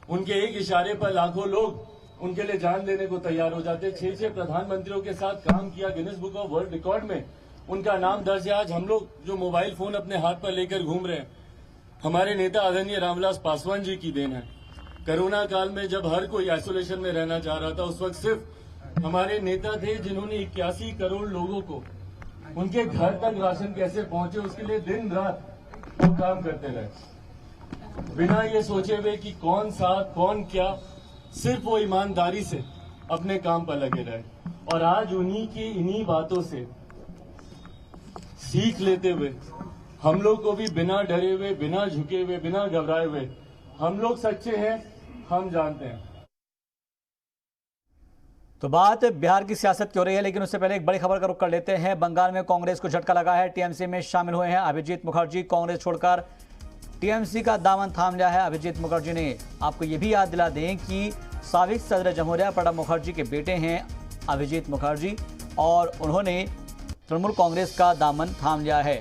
उनके एक इशारे पर लाखों लोग उनके लिए जान देने को तैयार हो जाते हैं। 6 प्रधानमंत्रियों के साथ काम किया, Guinness book of world record में उनका नाम दर्ज है। आज हम लोग जो मोबाइल फोन अपने हाथ पर लेकर घूम रहे हैं, हमारे नेता आदरणीय रामविलास पासवान जी की देन है। कोरोना काल में जब हर कोई आइसोलेशन में रहना चाह रहा था, उस वक्त सिर्फ हमारे नेता थे जिन्होंने 81 करोड़ लोगों को उनके घर तक राशन कैसे पहुंचे, उसके लिए दिन रात वो काम करते रहे, बिना ये सोचे हुए कि कौन साथ कौन क्या, सिर्फ वो ईमानदारी से अपने काम पर लगे रहे। और आज उन्हीं की इन्हीं बातों से सीख लेते हुए हम लोग को भी बिना डरे हुए, बिना झुके हुए, बिना घबराए हुए, हम लोग सच्चे हैं, हम जानते हैं। तो बात बिहार की सियासत की हो रही है, लेकिन उससे पहले एक बड़ी खबर का रुख कर लेते हैं। बंगाल में कांग्रेस को झटका लगा है। टीएमसी में शामिल हुए हैं अभिजीत मुखर्जी। कांग्रेस छोड़कर टीएमसी का दामन थाम लिया है अभिजीत मुखर्जी ने। आपको ये भी याद दिला दें कि साबिक सदर जमहूरिया प्रणब मुखर्जी के बेटे हैं अभिजीत मुखर्जी, और उन्होंने तृणमूल कांग्रेस का दामन थाम लिया है।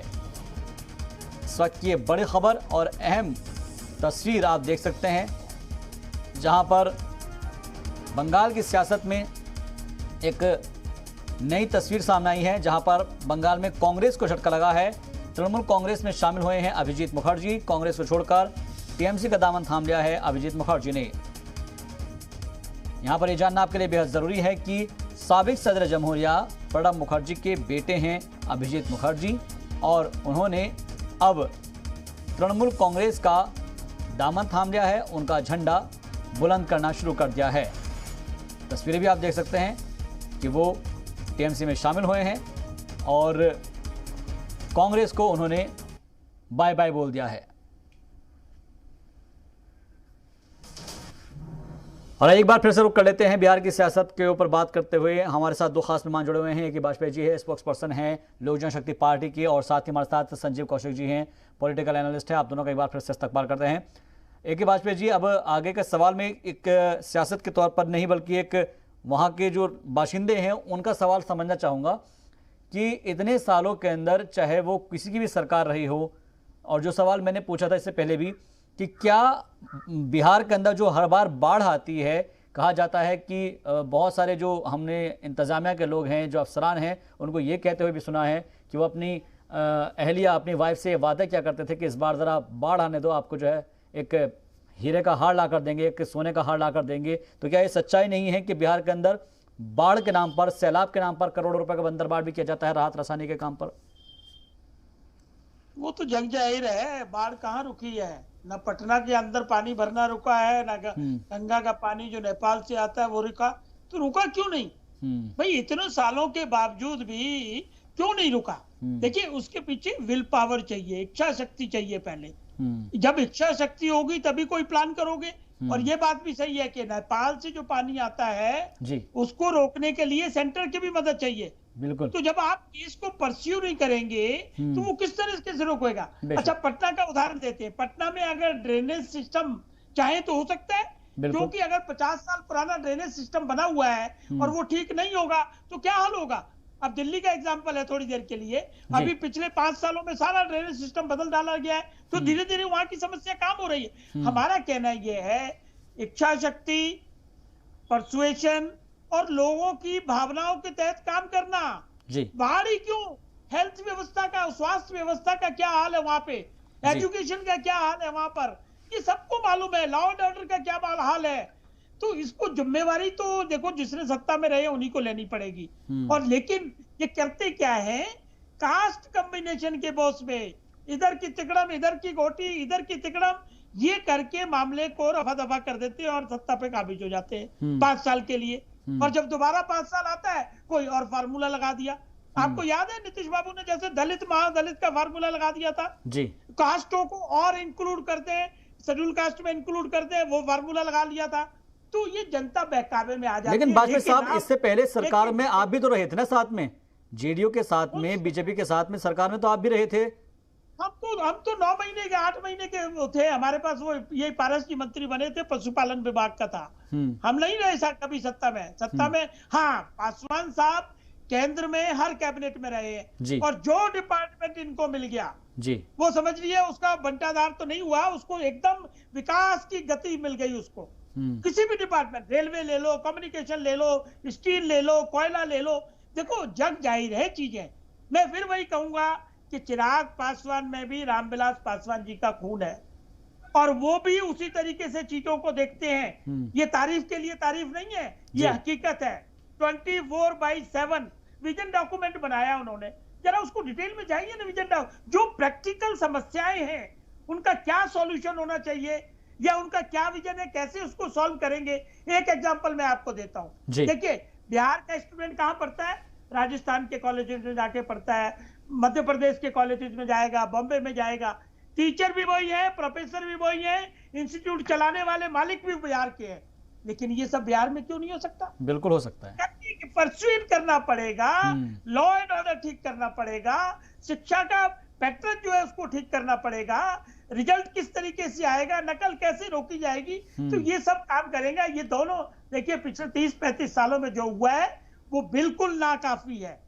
इस वक्त की ये बड़ी खबर और अहम तस्वीर आप देख सकते हैं, जहां पर बंगाल की सियासत में एक नई तस्वीर सामने आई है, जहां पर बंगाल में कांग्रेस को झटका लगा है। तृणमूल कांग्रेस में शामिल हुए हैं अभिजीत मुखर्जी। कांग्रेस को छोड़कर टीएमसी का दामन थाम लिया है अभिजीत मुखर्जी ने। यहां पर यह जानना आपके लिए बेहद जरूरी है कि साबिक सदर जमहूरिया प्रणब मुखर्जी के बेटे हैं अभिजीत मुखर्जी, और उन्होंने अब तृणमूल कांग्रेस का दामन थाम लिया है, उनका झंडा बुलंद करना शुरू कर दिया है। तस्वीरें भी आप देख सकते हैं कि वो टीएमसी में शामिल हुए हैं और कांग्रेस को उन्होंने बाय बाय बोल दिया है। और एक बार फिर से रुक कर लेते हैं बिहार की सियासत के ऊपर बात करते हुए। हमारे साथ दो खास मेहमान जुड़े हुए हैं। एक वाजपेयी जी है, स्पोक्स पर्सन हैं लोक जनशक्ति पार्टी के, और साथ ही हमारे साथ संजीव कौशिक जी हैं, पॉलिटिकल एनालिस्ट हैं। आप दोनों का एक बार फिर से इस्तकबाल करते हैं। एक वाजपेयी जी, अब आगे के सवाल में एक सियासत के तौर पर नहीं बल्कि एक वहाँ के जो बाशिंदे हैं उनका सवाल समझना चाहूँगा कि इतने सालों के अंदर चाहे वो किसी की भी सरकार रही हो, और जो सवाल मैंने पूछा था इससे पहले भी कि क्या बिहार के अंदर जो हर बार बाढ़ आती है, कहा जाता है कि बहुत सारे जो हमने इंतजामिया के लोग हैं, जो अफसरान हैं, उनको ये कहते हुए भी सुना है कि वो अपनी अहलिया, अपनी वाइफ से वादा क्या करते थे कि इस बार ज़रा बाढ़ आने दो, आपको जो है एक हीरे का हार ला कर देंगे, एक सोने का हार ला कर देंगे। तो क्या ये सच्चाई नहीं है कि बिहार के अंदर बाढ़ के नाम पर, सैलाब के नाम पर करोड़ों रुपए का बंदरबांट भी किया जाता है राहत रसानी के काम पर? वो तो जग जाहिर है, बाढ़ कहाँ रुकी है। न पटना के अंदर पानी भरना रुका है, न गंगा का पानी जो नेपाल से आता है वो रुका। तो रुका क्यों नहीं भाई? इतने सालों के बावजूद भी क्यों नहीं रुका? देखिए, उसके पीछे विल पावर चाहिए, इच्छा शक्ति चाहिए। पहले जब इच्छा शक्ति होगी तभी कोई प्लान करोगे। और ये बात भी सही है कि नेपाल से जो पानी आता है जी, उसको रोकने के लिए सेंटर की भी मदद चाहिए। बिल्कुल। तो जब आप केस को परस्यू नहीं करेंगे तो वो किस तरह से रोकेगा? अच्छा, पटना का उदाहरण देते हैं। पटना में अगर ड्रेनेज सिस्टम चाहे तो हो सकता है, क्योंकि अगर 50 साल पुराना ड्रेनेज सिस्टम बना हुआ है और वो ठीक नहीं होगा तो क्या हाल होगा? अब दिल्ली का एग्जांपल है थोड़ी देर के लिए, अभी पिछले 5 सालों में सारा ड्रेनेज सिस्टम बदल डाला गया है, तो धीरे धीरे वहां की समस्या काम हो रही है। हमारा कहना यह है, इच्छा शक्ति, परसुएशन और लोगों की भावनाओं के तहत काम करना। बाहर ही क्यों, हेल्थ व्यवस्था का, स्वास्थ्य व्यवस्था का क्या हाल है वहां पे, एजुकेशन का क्या हाल है वहां पर, ये सबको मालूम है। लॉ एंड ऑर्डर का क्या हाल है। तो इसको जिम्मेवारी तो देखो जिसने सत्ता में रहे उन्हीं को लेनी पड़ेगी। और लेकिन ये करते क्या है, कास्ट कॉम्बिनेशन के बॉस में इधर की तिकड़म, इधर की गोटी, इधर की तिकड़म, ये करके मामले को रफा दफा कर देते हैं और सत्ता पे काबिज हो जाते हैं 5 साल के लिए। और जब दोबारा 5 साल आता है कोई और फार्मूला लगा दिया। आपको याद है नीतीश बाबू ने जैसे दलित महादलित का फार्मूला लगा दिया था जी, कास्टों को और इंक्लूड करते हैं, शेड्यूल कास्ट में इंक्लूड करते हैं, वो फार्मूला लगा लिया था। तो ये जनता बहकावे में आ जाती है। लेकिन वाजपेयी साहब, इससे पहले सरकार में आप भी तो रहे थे ना, साथ में जेडीयू के साथ में, बीजेपी के साथ में सरकार में तो आप भी रहे थे। हम तो 9 महीने के 8 महीने के थे, हमारे पास वो यही पारस जी मंत्री बने थे, पशुपालन विभाग का था। हम नहीं रहे कभी सत्ता में। हाँ, पासवान साहब केंद्र में हर कैबिनेट में रहे हैं, और जो डिपार्टमेंट इनको मिल गया जी, वो समझ लिए उसका बंटाधार तो नहीं हुआ, उसको एकदम विकास की गति मिल गई उसको। किसी भी डिपार्टमेंट, रेलवे ले लो, कम्युनिकेशन ले लो, स्टील ले लो, कोयला ले लो, देखो जग जाहिर है चीजें। मैं फिर वही कहूंगा कि चिराग पासवान में भी रामविलास पासवान जी का खून है, और वो भी उसी तरीके से चीजों को देखते हैं। ये तारीफ के लिए तारीफ नहीं है, ये हकीकत है। 24/7 विजन डॉक्यूमेंट बनाया उन्होंने, जरा उसको डिटेल में जाइए ना। विजन जो प्रैक्टिकल समस्याएं हैं उनका क्या सॉल्यूशन होना चाहिए, या उनका क्या विजन है, कैसे उसको सॉल्व करेंगे। एक एग्जांपल मैं आपको देता हूं। देखिए, बिहार का स्टूडेंट कहां पढ़ता है? राजस्थान के कॉलेजेस में जाके पढ़ता है, मध्य प्रदेश के कॉलेजेस में जाएगा, बॉम्बे में जाएगा। टीचर भी वही है, प्रोफेसर भी वही है, इंस्टीट्यूट चलाने वाले मालिक भी बिहार के हैं। लेकिन ये सब बिहार में क्यों नहीं हो सकता? बिल्कुल हो सकता है। परस्यूट करना पड़ेगा, लॉ एंड ऑर्डर ठीक करना पड़ेगा, शिक्षा का पैटर्न जो है उसको ठीक करना पड़ेगा, रिजल्ट किस तरीके से आएगा, नकल कैसे रोकी जाएगी, तो ये सब काम करेंगे। ये दोनों देखिए पिछले 30-35 सालों में जो हुआ है वो बिल्कुल नाकाफी है,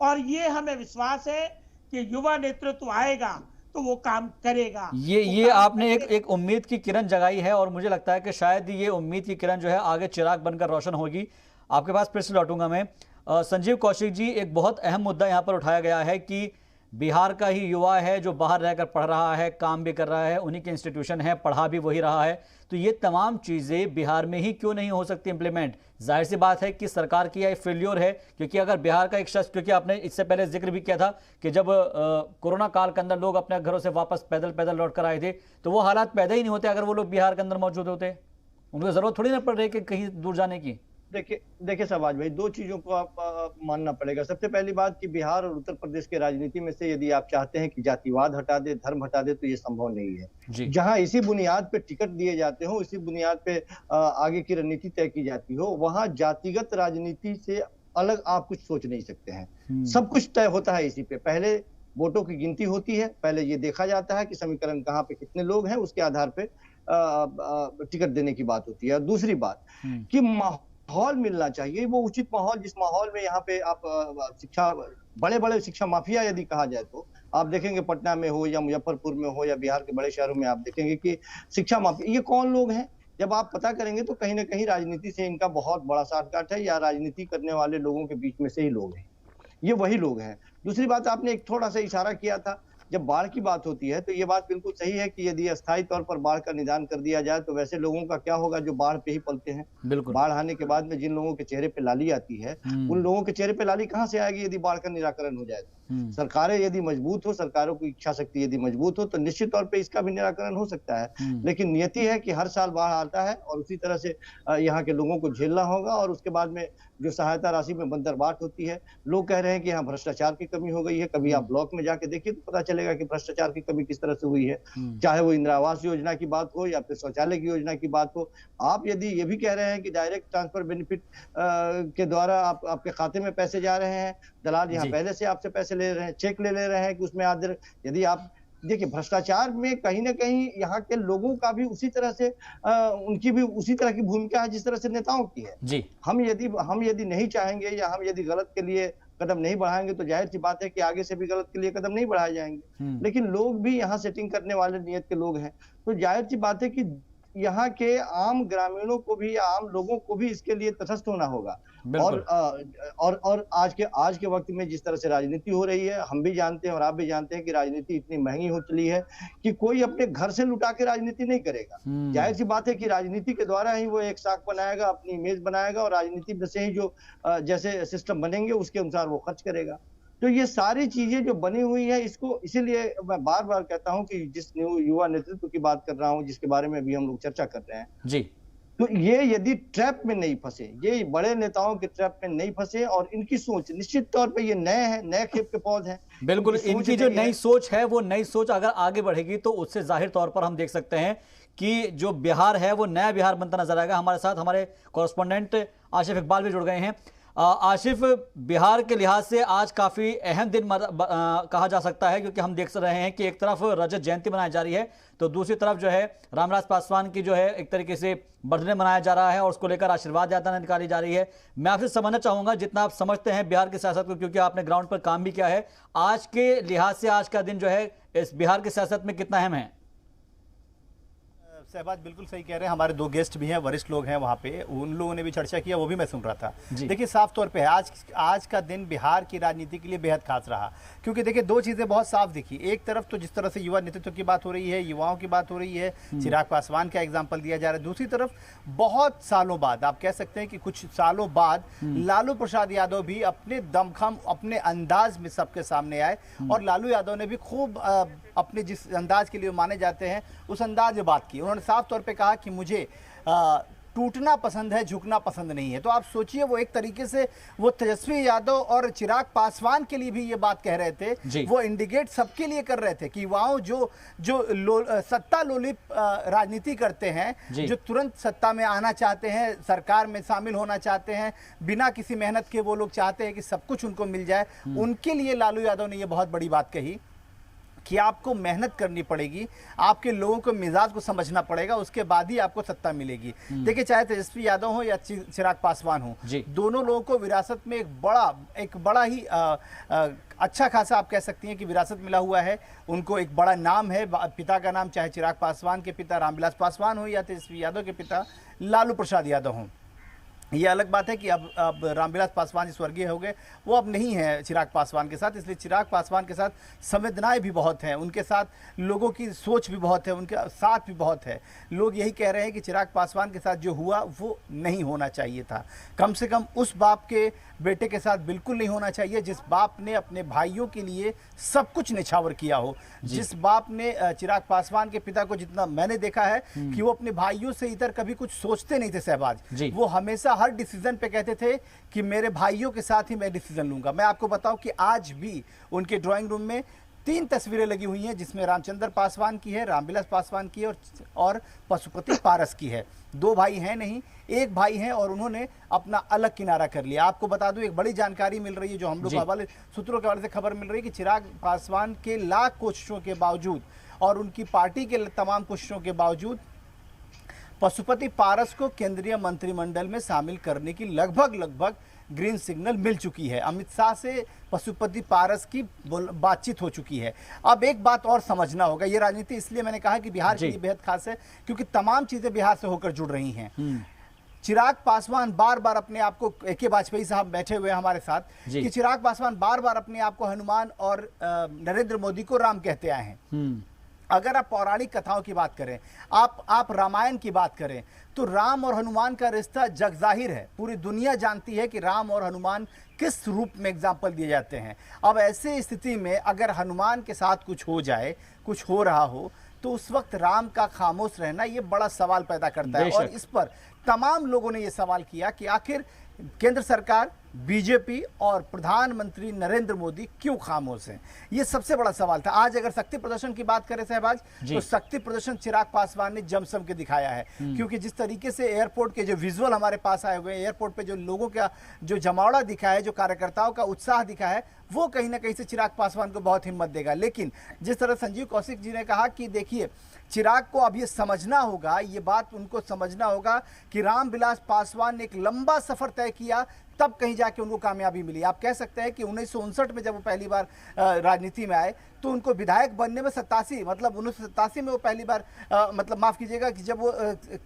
और ये हमें विश्वास है कि युवा नेतृत्व आएगा तो वो काम करेगा। ये आपने एक उम्मीद की किरण जगाई है, और मुझे लगता है कि शायद ये उम्मीद की किरण जो है आगे चिराग बनकर रोशन होगी। आपके पास फिर से लौटूंगा मैं। संजीव कौशिक जी, एक बहुत अहम मुद्दा यहाँ पर उठाया गया है कि बिहार का ही युवा है जो बाहर रहकर पढ़ रहा है, काम भी कर रहा है, उन्हीं के इंस्टीट्यूशन है, पढ़ा भी वही रहा है, तो ये तमाम चीज़ें बिहार में ही क्यों नहीं हो सकती इम्प्लीमेंट? जाहिर सी बात है कि सरकार की यह फेल्योर है, क्योंकि अगर बिहार का एक शख्स, क्योंकि आपने इससे पहले जिक्र भी किया था कि जब कोरोना काल के अंदर लोग अपने घरों से वापस पैदल पैदल लौट कर आए थे, तो वो हालात पैदा ही नहीं होते अगर वो लोग बिहार के अंदर मौजूद होते। उनको ज़रूरत थोड़ी ना पड़ रही कि कहीं दूर जाने की। देखिए शहबाज भाई, दो चीजों को आप मानना पड़ेगा। सबसे पहली बात कि बिहार और उत्तर प्रदेश के राजनीति में से यदि आप चाहते हैं कि जातिवाद हटा दे, धर्म हटा दे, तो ये संभव नहीं है। जहां इसी बुनियाद पे टिकट दिए जाते हो, इसी बुनियाद पे आगे की रणनीति तय की जाती हो, वहां जातिगत राजनीति से अलग आप कुछ सोच नहीं सकते हैं। सब कुछ तय होता है इसी पे। पहले वोटों की गिनती होती है, पहले ये देखा जाता है कि समीकरण कहाँ पे कितने लोग हैं, उसके आधार पे टिकट देने की बात होती है। और दूसरी बात कि माहौल मिलना चाहिए, वो उचित माहौल, जिस माहौल में यहाँ पे आप शिक्षा, बड़े बड़े शिक्षा माफिया यदि कहा जाए तो आप देखेंगे पटना में हो या मुजफ्फरपुर में हो या बिहार के बड़े शहरों में आप देखेंगे कि शिक्षा माफिया ये कौन लोग हैं। जब आप पता करेंगे तो कहीं ना कहीं राजनीति से इनका बहुत बड़ा साठगांठ है, या राजनीति करने वाले लोगों के बीच में से ही लोग हैं, ये वही लोग हैं। दूसरी बात, आपने एक थोड़ा सा इशारा किया था, जब बाढ़ की बात होती है तो ये बात बिल्कुल सही है कि यदि अस्थायी तौर पर बाढ़ का निदान कर दिया जाए तो वैसे लोगों का क्या होगा जो बाढ़ पे ही पलते हैं। बाढ़ आने के बाद में जिन लोगों के चेहरे पे लाली आती है, उन लोगों के चेहरे पे लाली कहाँ से आएगी यदि बाढ़ का निराकरण हो जाए? सरकारें यदि मजबूत हो, सरकारों की इच्छा शक्ति यदि मजबूत हो, तो निश्चित तौर पे इसका भी निराकरण हो सकता है। लेकिन नियति है कि हर साल बाढ़ आता है और उसी तरह से यहाँ के लोगों को झेलना होगा, और उसके बाद में जो सहायता राशि में बंदरबाट होती है, लोग कह रहे हैं कि यहाँ भ्रष्टाचार की कमी हो गई है। कभी आप ब्लॉक में जाके देखिए तो पता चलेगा कि भ्रष्टाचार की कमी किस तरह से हुई है, चाहे वो इंदिरा आवास योजना की बात हो या फिर शौचालय की योजना की बात हो। आप यदि ये भी कह रहे हैं कि डायरेक्ट ट्रांसफर बेनिफिट के द्वारा आपके खाते में पैसे जा रहे हैं, दलाल यहाँ पहले से आपसे पैसे ले रहे हैं, चेक ले रहे हैं कि उसमें यदि आप देखिए, भ्रष्टाचार में कहीं ना कहीं यहाँ के लोगों का भी उसी तरह से उनकी भी उसी तरह की भूमिका है जिस तरह से नेताओं की है। जी हम यदि नहीं चाहेंगे या हम यदि गलत के लिए कदम नहीं बढ़ाएंगे तो जाहिर सी बात है कि आगे से भी गलत के लिए कदम नहीं बढ़ाए जाएंगे। लेकिन लोग भी यहाँ सेटिंग करने वाले नियत के लोग हैं, तो जाहिर सी बात है कि यहाँ के आम ग्रामीणों को भी या आम लोगों को भी इसके लिए तटस्थ होना होगा। और आज के वक्त में जिस तरह से राजनीति हो रही है, हम भी जानते हैं और आप भी जानते हैं कि राजनीति इतनी महंगी हो चली है कि कोई अपने घर से लुटा के राजनीति नहीं करेगा। जाहिर सी बात है कि राजनीति के द्वारा ही वो एक साख बनाएगा, अपनी इमेज बनाएगा, और राजनीति में से ही जो जैसे सिस्टम बनेंगे उसके अनुसार वो खर्च करेगा। तो ये सारी चीजें जो बनी हुई है, इसको इसीलिए मैं बार बार कहता हूं कि जिस युवा नेतृत्व की बात कर रहा हूं, जिसके बारे में भी हम लोग चर्चा कर रहे हैं जी, तो ये यदि ट्रैप में नहीं फंसे, ये बड़े नेताओं के ट्रैप में नहीं फंसे, और इनकी सोच निश्चित तौर पे ये नए हैं, नए खेप के पौध हैं। बिल्कुल, इनकी जो नई सोच है, वो नई सोच अगर आगे बढ़ेगी तो उससे जाहिर तौर पर हम देख सकते हैं कि जो बिहार है वो नया बिहार बनता नजर आएगा। हमारे साथ हमारे कॉरेस्पोंडेंट आशिफ इकबाल भी जुड़ गए हैं। आशिफ, बिहार के लिहाज से आज काफ़ी अहम दिन कहा जा सकता है, क्योंकि हम देख रहे हैं कि एक तरफ रजत जयंती मनाई जा रही है, तो दूसरी तरफ जो है रामविलास पासवान की जो है एक तरीके से बर्थडे मनाया जा रहा है और उसको लेकर आशीर्वाद यात्रा निकाली जा रही है। मैं आपसे समझना चाहूँगा, जितना आप समझते हैं बिहार की सियासत को, क्योंकि आपने ग्राउंड पर काम भी किया है, आज के लिहाज से आज का दिन जो है इस बिहार की सियासत में कितना अहम है? सहबाज बिल्कुल सही कह रहे हैं, हमारे दो गेस्ट भी हैं, वरिष्ठ लोग हैं वहाँ पे, उन लोगों ने भी चर्चा किया, वो भी मैं सुन रहा था। देखिए, साफ तौर पे है आज का दिन बिहार की राजनीति के लिए बेहद खास रहा, क्योंकि देखिए दो चीज़ें बहुत साफ दिखी। एक तरफ तो जिस तरह से युवा नेतृत्व की बात हो रही है, युवाओं की बात हो रही है, चिराग पासवान का एग्जाम्पल दिया जा रहा है। दूसरी तरफ बहुत सालों बाद, आप कह सकते हैं कि कुछ सालों बाद, लालू प्रसाद यादव भी अपने दमखम, अपने अंदाज में सबके सामने आए, और लालू यादव ने भी खूब अपने जिस अंदाज के लिए माने जाते हैं उस अंदाज में बात की। उन्होंने साफ तौर पे कहा कि मुझे टूटना पसंद है, झुकना पसंद नहीं है। तो आप सोचिए, वो एक तरीके से वो तेजस्वी यादव और चिराग पासवान के लिए भी ये बात कह रहे थे, वो इंडिकेट सबके लिए कर रहे थे कि युवाओं जो सत्ता लोलुप राजनीति करते हैं, जो तुरंत सत्ता में आना चाहते हैं, सरकार में शामिल होना चाहते हैं, बिना किसी मेहनत के वो लोग चाहते हैं कि सब कुछ उनको मिल जाए, उनके लिए लालू यादव ने ये बहुत बड़ी बात कही कि आपको मेहनत करनी पड़ेगी, आपके लोगों को मिजाज को समझना पड़ेगा, उसके बाद ही आपको सत्ता मिलेगी। देखिए, चाहे तेजस्वी यादव हो या चिराग पासवान हो, दोनों लोगों को विरासत में एक बड़ा ही अच्छा खासा आप कह सकती हैं कि विरासत मिला हुआ है। उनको एक बड़ा नाम है, पिता का नाम, चाहे चिराग पासवान के पिता रामविलास पासवान हो या तेजस्वी यादव के पिता लालू प्रसाद यादव हों। ये अलग बात है कि अब रामविलास पासवान जी स्वर्गीय हो गए, वो अब नहीं है चिराग पासवान के साथ, इसलिए चिराग पासवान के साथ संवेदनाएं भी बहुत हैं, उनके साथ लोगों की सोच भी बहुत है, उनके साथ भी बहुत है। लोग यही कह रहे हैं कि चिराग पासवान के साथ जो हुआ वो नहीं होना चाहिए था, कम से कम उस बाप के बेटे के साथ बिल्कुल नहीं होना चाहिए जिस बाप ने अपने भाइयों के लिए सब कुछ निछावर किया हो, जिस बाप ने चिराग पासवान के पिता को, जितना मैंने देखा है कि वो अपने भाइयों से इधर कभी कुछ सोचते नहीं थे शहबाज, वो हमेशा हर डिसीजन पे कहते थे कि मेरे भाइयों के साथ ही मैं डिसीजन लूंगा। मैं आपको बताऊं कि आज भी उनके ड्राइंग रूम में 3 तस्वीरें लगी हुई हैं, जिसमें रामचंद्र पासवान की है, रामविलास पासवान की है और पशुपति पारस की है। 2 भाई हैं नहीं, 1 भाई हैं और उन्होंने अपना अलग किनारा कर लिया। आपको बता दूं, एक बड़ी जानकारी मिल रही है जो हम लोग हवाले सूत्रों के हवाले से खबर मिल रही है कि चिराग पासवान के लाख कोशिशों के बावजूद और उनकी पार्टी के तमाम कोशिशों के बावजूद पशुपति पारस को केंद्रीय मंत्रिमंडल में शामिल करने की लगभग ग्रीन सिग्नल मिल चुकी है। अमित शाह से पशुपति पारस की बातचीत हो चुकी है। अब एक बात और समझना होगा, ये राजनीति इसलिए मैंने कहा कि बिहार के लिए बेहद खास है क्योंकि तमाम चीजें बिहार से होकर जुड़ रही हैं। चिराग पासवान बार बार अपने आप को, AK वाजपेयी साहब बैठे हुए हमारे साथ, कि चिराग पासवान बार बार अपने आप को हनुमान और नरेंद्र मोदी को राम कहते आए हैं। अगर आप पौराणिक कथाओं की बात करें, आप रामायण की बात करें, तो राम और हनुमान का रिश्ता जगजाहिर है। पूरी दुनिया जानती है कि राम और हनुमान किस रूप में एग्जाम्पल दिए जाते हैं। अब ऐसे स्थिति में अगर हनुमान के साथ कुछ हो जाए, कुछ हो रहा हो, तो उस वक्त राम का खामोश रहना ये बड़ा सवाल पैदा करता है। और इस पर तमाम लोगों ने ये सवाल किया कि आखिर केंद्र सरकार, बीजेपी और प्रधानमंत्री नरेंद्र मोदी क्यों खामोश हैं? ये सबसे बड़ा सवाल था। आज अगर शक्ति प्रदर्शन की बात करें सहबाज, तो शक्ति प्रदर्शन चिराग पासवान ने जमसम के दिखाया है, क्योंकि जिस तरीके से एयरपोर्ट के जो विजुअल हमारे पास आए हुए हैं, एयरपोर्ट पे जो लोगों का जो जमावड़ा दिखा है, जो कार्यकर्ताओं का उत्साह दिखा है, वो कहीं ना कहीं से चिराग पासवान को बहुत हिम्मत देगा। लेकिन जिस तरह संजीव कौशिक जी ने कहा कि देखिए, चिराग को अब ये समझना होगा, ये बात उनको समझना होगा कि रामविलास पासवान ने एक लंबा सफर तय किया, तब कहीं जाके उनको कामयाबी मिली। आप कह सकते हैं कि 1959 में जब वो पहली बार राजनीति में आए, तो उनको विधायक बनने में 1987 में वो पहली बार मतलब माफ कीजिएगा कि जब वो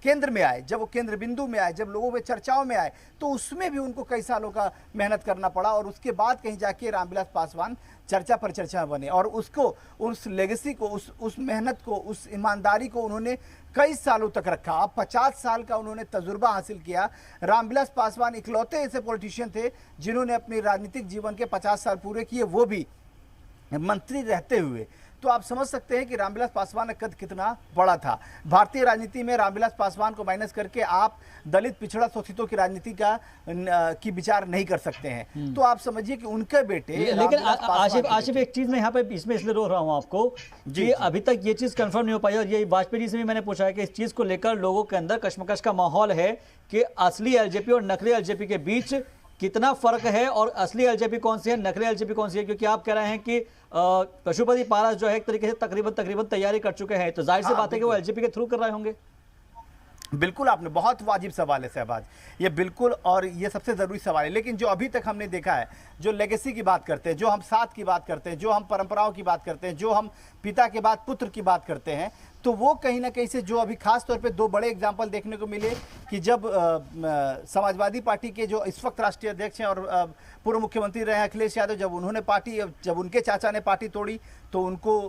केंद्र में आए, जब वो केंद्र बिंदु में आए, जब लोगों में चर्चाओं में आए, तो उसमें भी उनको कई सालों का मेहनत करना पड़ा और उसके बाद कहीं जाके रामविलास पासवान चर्चा पर चर्चा बने। और उसको, उस लेगेसी को, उस मेहनत को, उस ईमानदारी को उन्होंने कई सालों तक रखा। अब 50 साल का उन्होंने तजुर्बा हासिल किया। रामविलास पासवान इकलौते ऐसे पॉलिटिशियन थे जिन्होंने अपने राजनीतिक जीवन के 50 साल पूरे किए, वो भी मंत्री रहते हुए। तो आप समझ सकते हैं कि रामविलास पासवान का कद कितना बड़ा था। भारतीय राजनीति में रामविलास पासवान को माइनस करके आप दलित, पिछड़ा, शोषितों की राजनीति की विचार नहीं कर सकते हैं। तो आप समझिए कि उनके बेटे, लेकिन आशिफ एक चीज मैं यहाँ पे इसमें इसलिए रोक रहा हूँ आपको कि अभी तक ये चीज कंफर्म नहीं हो पाई, और ये वाजपेयी जी से भी मैंने पूछा है कि इस चीज को लेकर लोगों के अंदर कश्मकश का माहौल है कि असली एलजेपी और नकली एलजेपी के बीच कितना फर्क है और असली एलजेपी कौन सी है, नकली एलजेपी कौन सी है। क्योंकि आप कह रहे हैं कि पशुपति पारस जो है एक तरीके से तकरीबन तैयारी कर चुके हैं, तो जाहिर सी बात है कि वो एलजेपी के थ्रू कर रहे होंगे। बिल्कुल, आपने बहुत वाजिब सवाल है सहबाज, ये बिल्कुल, और ये सबसे ज़रूरी सवाल है। लेकिन जो अभी तक हमने देखा है, जो लेगेसी की बात करते हैं, जो हम साथ की बात करते हैं, जो हम परंपराओं की बात करते हैं, जो हम पिता के बाद पुत्र की बात करते हैं, तो वो कहीं ना कहीं से जो अभी खास तौर पे 2 बड़े एग्जाम्पल देखने को मिले कि जब समाजवादी पार्टी के जो इस वक्त राष्ट्रीय अध्यक्ष हैं और पूर्व मुख्यमंत्री रहे हैं अखिलेश यादव, जब उनके चाचा ने पार्टी तोड़ी, तो उनको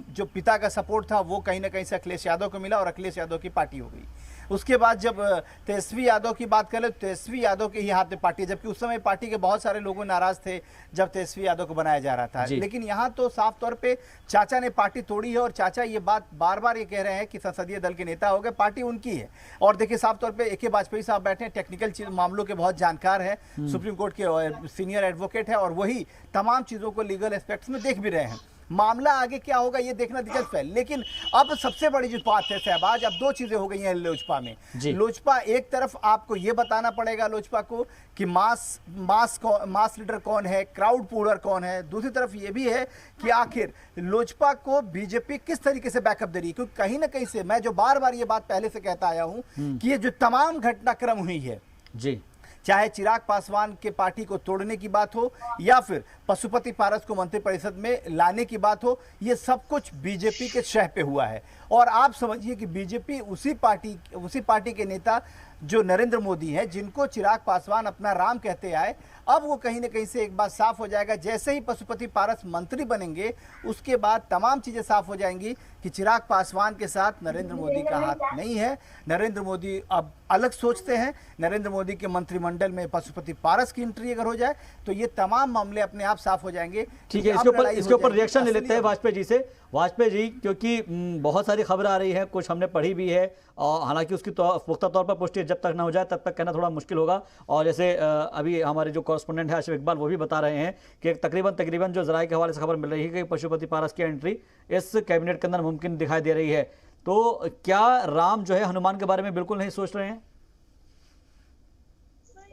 जो पिता का सपोर्ट था वो कहीं ना कहीं से अखिलेश यादव को मिला और अखिलेश यादव की पार्टी हो गई। उसके बाद जब तेजस्वी यादव की बात करें तो तेजस्वी यादव के ही हाथ में पार्टी है, जबकि उस समय पार्टी के बहुत सारे लोग नाराज थे जब तेजस्वी यादव को बनाया जा रहा था। लेकिन यहाँ तो साफ तौर पे चाचा ने पार्टी तोड़ी है और चाचा ये बात बार बार ये कह रहे हैं कि संसदीय दल के नेता हो गए, पार्टी उनकी है। और देखिए साफ तौर पे AK वाजपेयी साहब बैठे हैं, टेक्निकल मामलों के बहुत जानकार है, सुप्रीम कोर्ट के सीनियर एडवोकेट है और वही तमाम चीजों को लीगल एस्पेक्ट्स में देख भी रहे हैं। मामला आगे क्या होगा ये देखना दिलचस्प है। लेकिन अब सबसे बड़ी जो बात है शहबाज, अब दो चीजें हो गई हैं लोजपा में। लोजपा एक तरफ आपको ये बताना पड़ेगा लोजपा को कि मास लीडर कौन है, क्राउड पुलर कौन है। दूसरी तरफ ये भी है कि आखिर लोजपा को बीजेपी किस तरीके से बैकअप दे रही है, क्योंकि कहीं ना कहीं से मैं जो बार बार ये बात पहले से कहता आया हूं कि ये जो तमाम घटनाक्रम हुई है जी, चाहे चिराग पासवान के पार्टी को तोड़ने की बात हो या फिर पशुपति पारस को मंत्रिपरिषद में लाने की बात हो, ये सब कुछ बीजेपी के शह पे हुआ है। और आप समझिए कि बीजेपी उसी पार्टी के नेता जो नरेंद्र मोदी है, जिनको चिराग पासवान अपना राम कहते आए, अब वो कहीं ना कहीं से एक बात साफ हो जाएगा, जैसे ही पशुपति पारस मंत्री बनेंगे उसके बाद तमाम चीजें साफ हो जाएंगी कि चिराग पासवान के साथ नरेंद्र मोदी का हाथ नहीं है। नरेंद्र मोदी अब अलग सोचते हैं। नरेंद्र मोदी के मंत्रिमंडल में पशुपति पारस की एंट्री अगर हो जाए तो ये तमाम मामले अपने आप साफ हो जाएंगे। ठीक है, इसके ऊपर रिएक्शन ले लेते हैं वाजपेयी जी से। वाजपेयी जी, क्योंकि बहुत सारी खबर आ रही है, कुछ हमने पढ़ी भी है और हालांकि उसकी पुख्ता तौर पर पुष्टि जब तक ना हो जाए तब तक कहना थोड़ा मुश्किल होगा। और जैसे अभी हमारे जो कॉरेस्पोंडेंट है आशिफ इकबाल, वो भी बता रहे हैं कि तकरीबन जो जराये के हवाले से खबर मिल रही है कि पशुपति पारस की एंट्री इस कैबिनेट के अंदर मुमकिन दिखाई दे रही है। तो क्या राम जो है हनुमान के बारे में बिल्कुल नहीं सोच रहे हैं?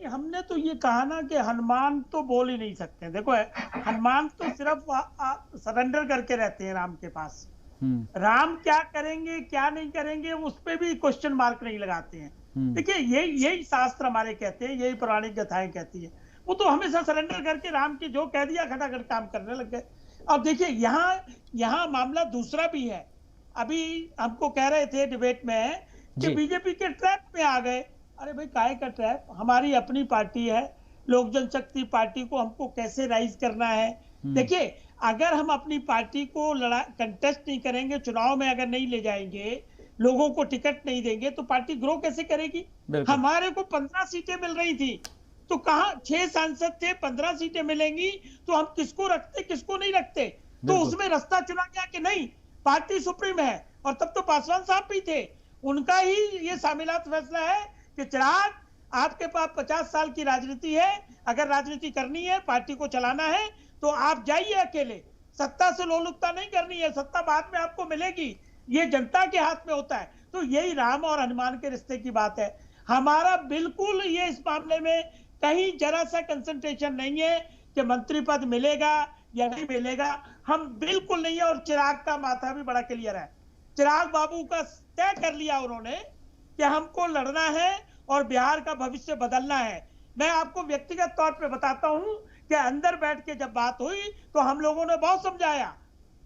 हमने तो ये कहा ना कि हनुमान तो बोल ही नहीं सकते। देखो हनुमान तो सिर्फ सरेंडर करके रहते हैं राम के पास। राम क्या करेंगे क्या नहीं करेंगे उस पे भी क्वेश्चन मार्क नहीं लगाते हैं। देखिए यही शास्त्र हमारे कहते हैं, यही पौराणिक गाथाएं कहती है। वो तो हमेशा सरेंडर करके राम की जो कह दिया खटाखट काम करने लग गए। अब देखिए यहाँ मामला दूसरा भी है। अभी हमको कह रहे थे डिबेट में कि बीजेपी के ट्रैप में आ गए। अरे भाई काहे का ट्रैप, हमारी अपनी पार्टी है, लोक जनशक्ति पार्टी को हमको कैसे राइज करना है। देखिए अगर हम अपनी पार्टी को कंटेस्ट नहीं करेंगे, चुनाव में अगर नहीं ले जाएंगे, लोगों को टिकट नहीं देंगे तो पार्टी ग्रो कैसे करेगी। हमारे को 15 सीटें मिल रही थी तो कहां 6 सांसद थे, 15 सीटें मिलेंगी तो हम किसको रखते किसको नहीं रखते। तो उसमें रास्ता चुना गया कि नहीं पार्टी सुप्रीम है। और तब तो पासवान साहब भी थे, उनका ही ये शामिलात फैसला है कि चिराग आपके पास 50 साल की राजनीति है, अगर राजनीति करनी है, पार्टी को चलाना है तो आप जाइए अकेले, सत्ता से लोलुपता नहीं करनी है, सत्ता बाद में आपको मिलेगी, ये जनता के हाथ में होता है। तो यही राम और हनुमान के रिश्ते की बात है। हमारा बिल्कुल ये इस मामले में कहीं जरा सा कंसंट्रेशन नहीं है कि मंत्री पद मिलेगा या नहीं मिलेगा, हम बिल्कुल नहीं है। और चिराग का माथा भी बड़ा क्लियर है, चिराग बाबू का तय कर लिया उन्होंने कि हमको लड़ना है और बिहार का भविष्य बदलना है। मैं आपको व्यक्तिगत तौर पे बताता हूं कि अंदर बैठ के जब बात हुई तो हम लोगों ने बहुत समझाया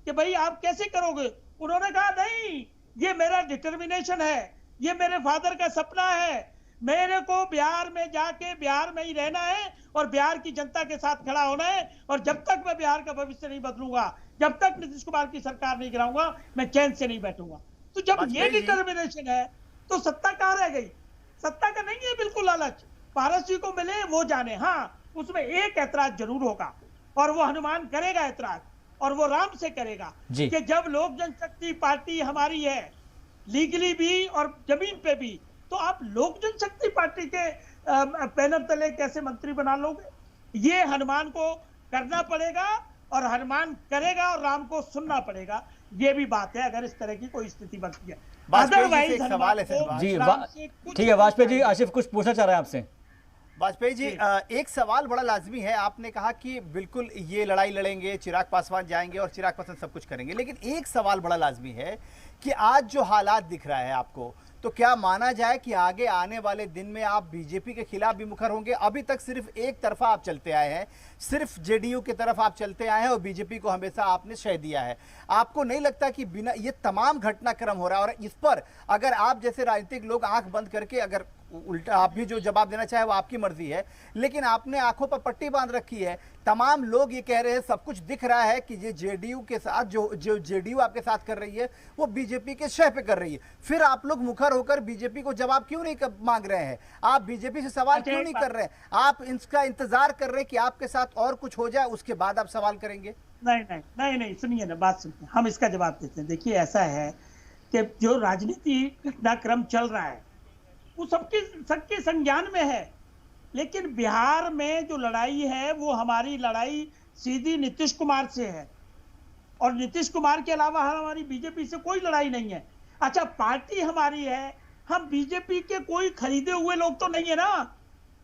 कि भाई आप कैसे करोगे। उन्होंने कहा नहीं, ये मेरा डिटर्मिनेशन है, ये मेरे फादर का सपना है, मेरे को बिहार में जाके बिहार में ही रहना है और बिहार की जनता के साथ खड़ा होना है। और जब तक मैं बिहार का भविष्य नहीं बदलूंगा, जब तक नीतीश कुमार की सरकार नहीं गिराऊंगा, मैं चैन से नहीं बैठूंगा। तो जब ये डिटर्मिनेशन है तो सत्ता कहां रह गई। सत्ता का नहीं है बिल्कुल लालच, पारस जी को मिले वो जाने। हाँ उसमें एक ऐतराज जरूर होगा और वो हनुमान करेगा ऐतराज, और वो राम से करेगा कि जब लोक जनशक्ति पार्टी हमारी है लीगली भी और जमीन पे भी, तो आप लोक जनशक्ति पार्टी के बैनर तले कैसे मंत्री बना लोगे। ये हनुमान को करना पड़ेगा और हनुमान करेगा और राम को सुनना पड़ेगा। ये भी बात है अगर इस तरह की कोई स्थिति बनती है। अदरवाइज सवाल है जी ठीक है वाजपेयी जी, आशिफ कुछ पूछना चाह रहे हैं आपसे। वाजपेयी जी एक सवाल बड़ा लाजमी है। आपने कहा कि बिल्कुल ये लड़ाई लड़ेंगे, चिराग पासवान जाएंगे और चिराग पासवान सब कुछ करेंगे, लेकिन एक सवाल बड़ा लाजमी है कि आज जो हालात दिख रहा है आपको, तो क्या माना जाए कि आगे आने वाले दिन में आप बीजेपी के खिलाफ भी मुखर होंगे? अभी तक सिर्फ एक तरफा आप चलते आए हैं, सिर्फ जेडीयू की तरफ आप चलते आए हैं और बीजेपी को हमेशा आपने शय दिया है। आपको नहीं लगता कि बिना ये तमाम घटनाक्रम हो रहा है और इस पर अगर आप जैसे राजनीतिक लोग आंख बंद करके अगर उल्टा आप भी जो जवाब देना चाहे वो आपकी मर्जी है, लेकिन आपने आंखों पर पट्टी बांध रखी है। तमाम लोग ये कह रहे हैं, सब कुछ दिख रहा है कि ये जेडीयू के साथ जो जेडीयू आपके साथ कर रही है वो बीजेपी के शह पे कर रही है। फिर आप लोग मुखर होकर बीजेपी को जवाब क्यों नहीं मांग रहे हैं? आप बीजेपी से सवाल क्यों नहीं कर रहे हैं? आप इसका इंतजार कर रहे हैं कि आपके साथ और कुछ हो जाए, उसके बाद आप सवाल करेंगे? नहीं, सुनिए ना, बात सुनिए, हम इसका जवाब देते हैं। देखिए, ऐसा है कि जो राजनीति घटनाक्रम चल रहा है वो सबके संज्ञान में है, लेकिन बिहार में जो लड़ाई है वो हमारी लड़ाई सीधी नीतीश कुमार से है, और नीतीश कुमार के अलावा हमारी बीजेपी से कोई लड़ाई नहीं है। अच्छा, पार्टी हमारी है, हम बीजेपी के कोई खरीदे हुए लोग तो नहीं है ना,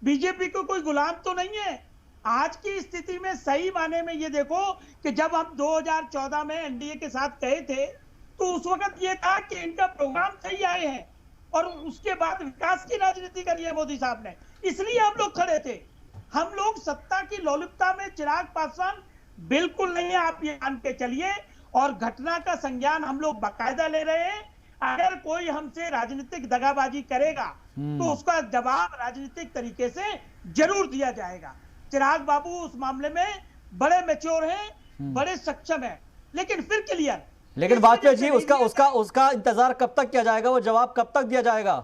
बीजेपी को कोई गुलाम तो नहीं है। आज की स्थिति में सही माने में ये देखो कि जब हम 2014 में एनडीए के साथ गए थे तो उस वक्त ये था कि इनका प्रोग्राम सही आए हैं, और उसके बाद विकास की राजनीति करी है मोदी साहब ने, इसलिए हम लोग खड़े थे। हम लोग सत्ता की लोलुपता में चिराग पासवान बिल्कुल नहीं है, आप ये मान के चलिए, और घटना का संज्ञान हम लोग बाकायदा ले रहे हैं। अगर कोई हमसे राजनीतिक दगाबाजी करेगा तो उसका जवाब राजनीतिक तरीके से जरूर दिया जाएगा। चिराग बाबू उस मामले में बड़े मैच्योर हैं, बड़े सक्षम हैं, लेकिन फिर क्लियर। लेकिन वाजपेयी जी, उसका इंतजार कब तक किया जाएगा? वो जवाब कब तक दिया जाएगा?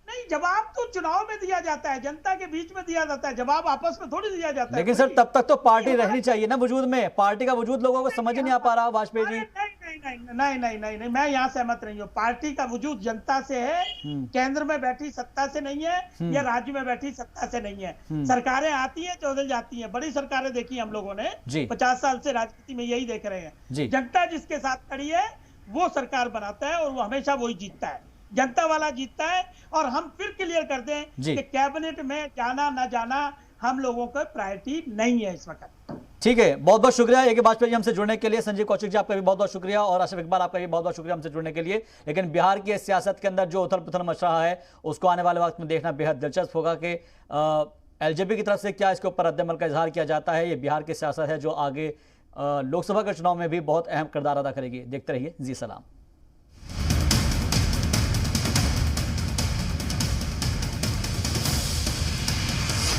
नहीं, जवाब तो चुनाव में दिया जाता है, जनता के बीच में दिया जाता है, जवाब आपस में थोड़ी दिया जाता है। लेकिन सर, तब तक तो पार्टी रहनी चाहिए ना वजूद में। पार्टी का वजूद लोगों को समझ ही नहीं आ पा रहा वाजपेयी जी। नहीं, मैं यहाँ सहमत नहीं हूँ। पार्टी का वजूद जनता से है, केंद्र में बैठी सत्ता से नहीं है, या राज्य में बैठी सत्ता से नहीं है। सरकारें आती है, चौधरी जाती है, बड़ी सरकारें देखी हम लोगों ने 50 साल से राजनीति में, यही देख रहे हैं। जनता जिसके साथ खड़ी है वो सरकार बनाता है, और वो हमेशा वही जीतता है, जनता वाला जीतता है। और हम फिर क्लियर कर दें कि कैबिनेट में जाना ना जाना हम लोगों का प्रायोरिटी नहीं है इस वक्त। ठीक है, बहुत बहुत शुक्रिया ए के वाजपेयी जी हमसे जुड़ने के लिए। संजीव कौशिक जी, आपका भी बहुत बहुत शुक्रिया, और आसिफ इकबाल, आपका भी बहुत बहुत शुक्रिया हमसे जुड़ने के लिए। लेकिन बिहार की सियासत के अंदर जो उथल पुथल मच रहा है उसको आने वाले वक्त में देखना बेहद दिलचस्प होगा कि एलजेपी की तरफ से क्या इसके ऊपर रद्द-ए-अमल का इजहार किया जाता है। ये बिहार की सियासत है जो आगे लोकसभा के चुनाव में भी बहुत अहम किरदार अदा करेगी। देखते रहिए जी सलाम।